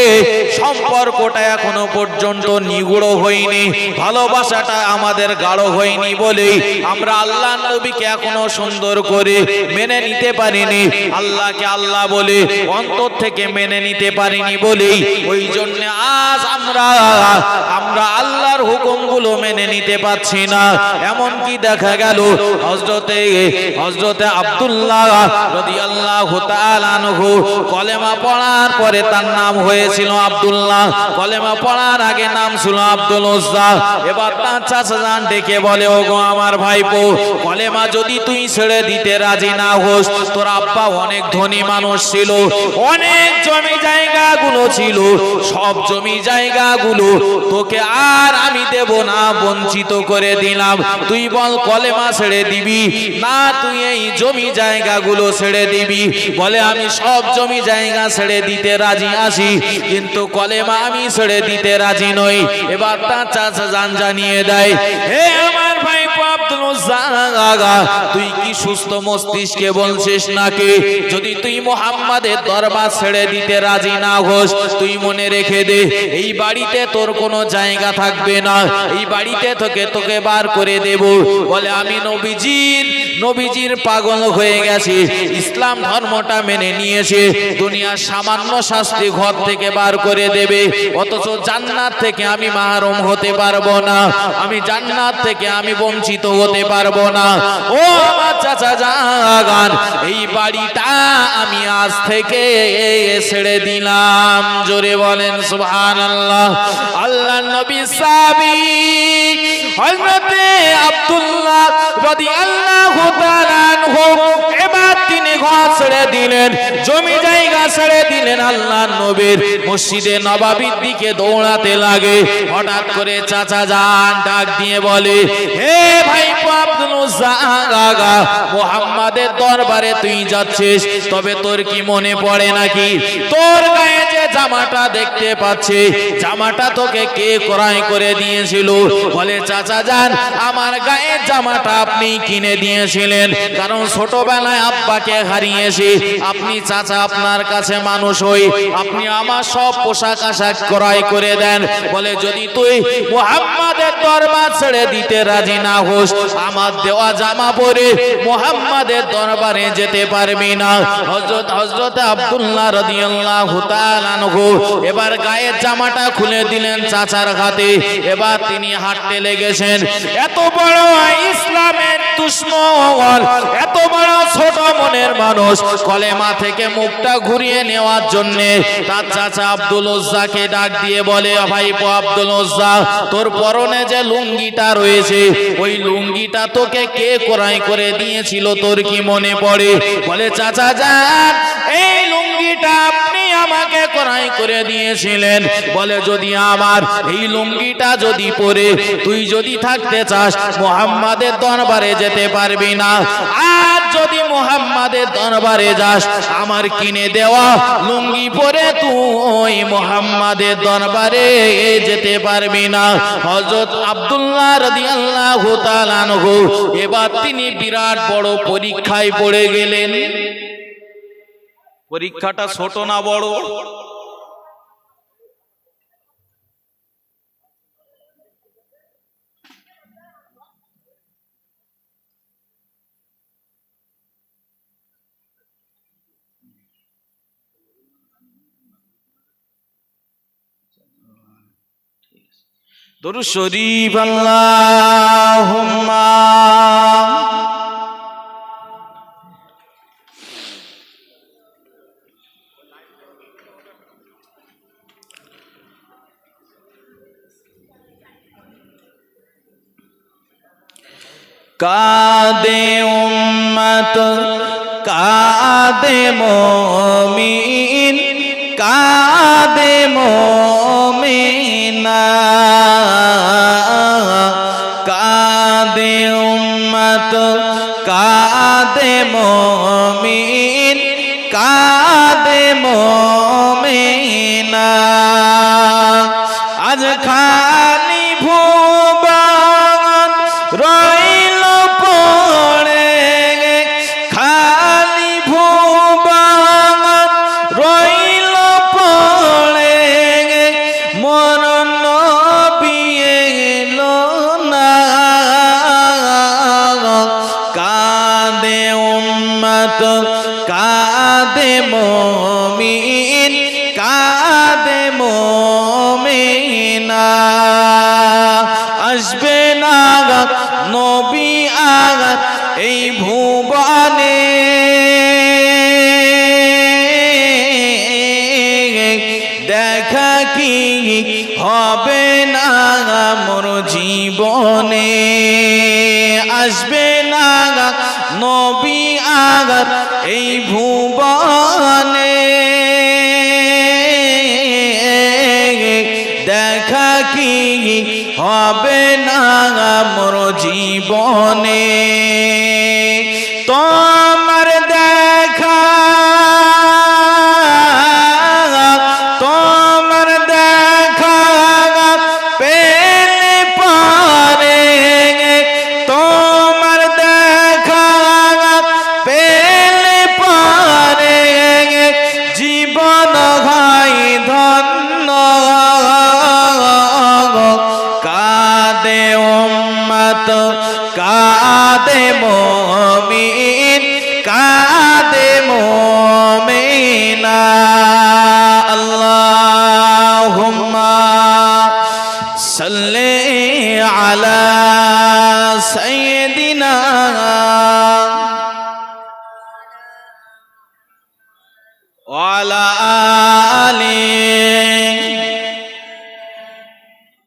সম্পর্কটা এখনো পর্যন্ত নিগুড় হয়নি, ভালোবাসাটা আমাদের গাঢ় হয়নি বলেই আমরা আল্লাহ নবীকে এখনো সুন্দর করে মেনে নিতে পারিনি। আল্লাহকে আল্লাহ বলে অন্তর থেকে মেনে নিতে পারিনি বলেই ওই জন্য আজ আমরা আল্লাহর হুকুমগুলো মেনে নিতে পারছি না। এমন কি দেখা গেল হযরতে আব্দুল্লাহ রাদিয়াল্লাহু তাআলা আনহু কলেমা পড়ার পরে তার নাম হয়েছিল আব্দুল্লাহ, কলেমা পড়ার আগে নাম ছিল আব্দুল উজ্জা। এবার তার চাচা যান ডেকে বলে, ওগো আমার ভাইপো, কলেমা যদি তুই ছেড়ে দিতে রাজি না হোস, তোর আব্বা অনেক ধনী মানুষ ছিল, অনেক জমি জায়গাগুলো ছিল, সব জমি জায়গাগুলো তোকে আর আমি দেব না, বঞ্চিত করে দিলাম। তুই বল কলেমা ছেড়ে দিবি না তুই এই জমি জায়গাগুলো ছেড়ে দিবি? বলে আমি সব জমি জায়গা ছেড়ে দিতে রাজি আছি, কিন্তু কলেমা আমি ছেড়ে দিতে রাজি নই। এবার তার চাচা জান জানিয়ে দেয়, হে আমার ভাইপো আব্দুল উজ্জা, তুই কি সুস্থ মস্তিষ্কে বলছিস নাকি? যদি তুই মুহাম্মাদের দরবার দরবার ছেড়ে দিতে রাজি না হোস, তুই মনে রেখে দে এই বাড়িতে তোর কোনো জায়গা থাকবে না, এই বাড়িতে তোকে বার করে দেব। বলে আমি নবীজির পাগল হয়ে গেছি, ইসলাম ধর্মটা মেনে নিয়েছে, দুনিয়ার সামান্য শাস্তি ঘর থেকে বার করে দেবে, অথচ জান্নাত থেকে আমি মাহরুম হতে পারবো না, আমি জান্নাত থেকে আমি বঞ্চিত হতে পারবো না। ও আমার চাচা জান, এই বাড়িটা আমি আজ থেকে ছেড়ে দিলাম। জোরে বলেন সুবহানাল্লাহ। আল্লাহর নবী সাহাবী হযরতে আব্দুল্লাহ রাদিয়াল্লাহু তাআলা আনহু এবার তিনি ঘর ছেড়ে দিলেন, জমি জায়গা ছেড়ে দিলেন, আল্লাহর নবীর মসজিদে নববীর দিকে দৌড়াতে লাগে। হঠাৎ করে চাচা জান ডাক দিয়ে বলে, হে ভাইপো আব্দুল উজ্জা, মুহাম্মাদের দরবারে তুই যাচ্ছিস, তবে তোর কি মনে পড়ে নাকি তোর গায়ে যে জামাটা দেখতে পাচ্ছি, জামাটা তোকে কে ক্রয় করে দিয়েছিল? বলে চাচা জান, আমার গায়ের জামাটা আপনি কিনে দিয়েছিলেন, কারণ ছোটবেলায় আব্বাকে হারিয়েছি। আপনি চাচা আপনার কাছে মানুষ হই, আপনি আমার সব পোশাক আশাক ক্রয় করে দেন। বলে যদি তুই মুহাম্মাদের দরবার ছেড়ে দিতে রাজি না হোস, আমার দেওয়া জামা পরে মুহাম্মাদের দরবারে যেতে পারবি না। হযরত আব্দুল্লাহ রাদিয়াল্লাহু তাআলা আনহু এবার গায়ের জামাটা খুলে দিলেন চাচার হাতে, এবার তিনি হাঁটতে লেগেছেন। এত বড় ইসলামের দুশমন, এত বড় ছোট মনের মানুষ, কলেমা থেকে মুখটা ঘুরিয়ে নেওয়ার জন্য তার চাচা আব্দুল উজ্জাকে ডাক দিয়ে বলে, ভাইপো আব্দুল উজ্জা, তোর পরনে যে লুঙ্গিটা রয়েছে, ওই লুঙ্গিটা তোকে কে ক্রয় করে দিয়েছিল, তোর কি মনে পড়ে? বলে চাচা জান, এই লুঙ্গিটা আপনি আমাকে ক্রয় করে দিয়েছিলেন। বলে যদি আমার এই লুঙ্গিটা যদি পরে তুই যদি থাকতে চাস, মুহাম্মাদের দরবারে যেতে পারবি না। আর যদি মুহাম্মাদের দরবারে যাস, আমার কিনে দেওয়া লুঙ্গি পরে তুই মুহাম্মাদের দরবারে যেতে পারবি না। হযরত আব্দুল্লাহ রাদিয়াল্লাহু তাআলা আনহু এবার তিনি বিরাট বড় পরীক্ষায় পড়ে গেলেন। পরীক্ষাটা ছোট না বড়? দরুদ শরীফ আল্লাহুম্মা কাদে উম্মত কাদে মুমিন কাদে মুমিনা, কাদে উম্মত কাদে মুমিন কাদে মুমিনা। আজ খালি ভুবন রইল পড়ে, খালি ভুবন রইল পড়ে, মোর নবী এলো না। কাঁদে উম্মত কাঁদে মুমিন কাঁদে মুমিনা। আসবে না নবী আগাত এই ভুবনে, দেখা কি হবে না মোর জীবনে। আসবে না নবী আগাত এই ভুবনে, দেখা কি হবে না মোর জীবনে। তোমার দেখা তোমার দেখা পেলে পারে, তোমার দেখা পেলে পারে জীবন কাঁদে মুমিন কাঁদে মুমিনা আল্লাহুম্মা সাল্লি আলা সাইয়্যিদিনা ওয়া আলা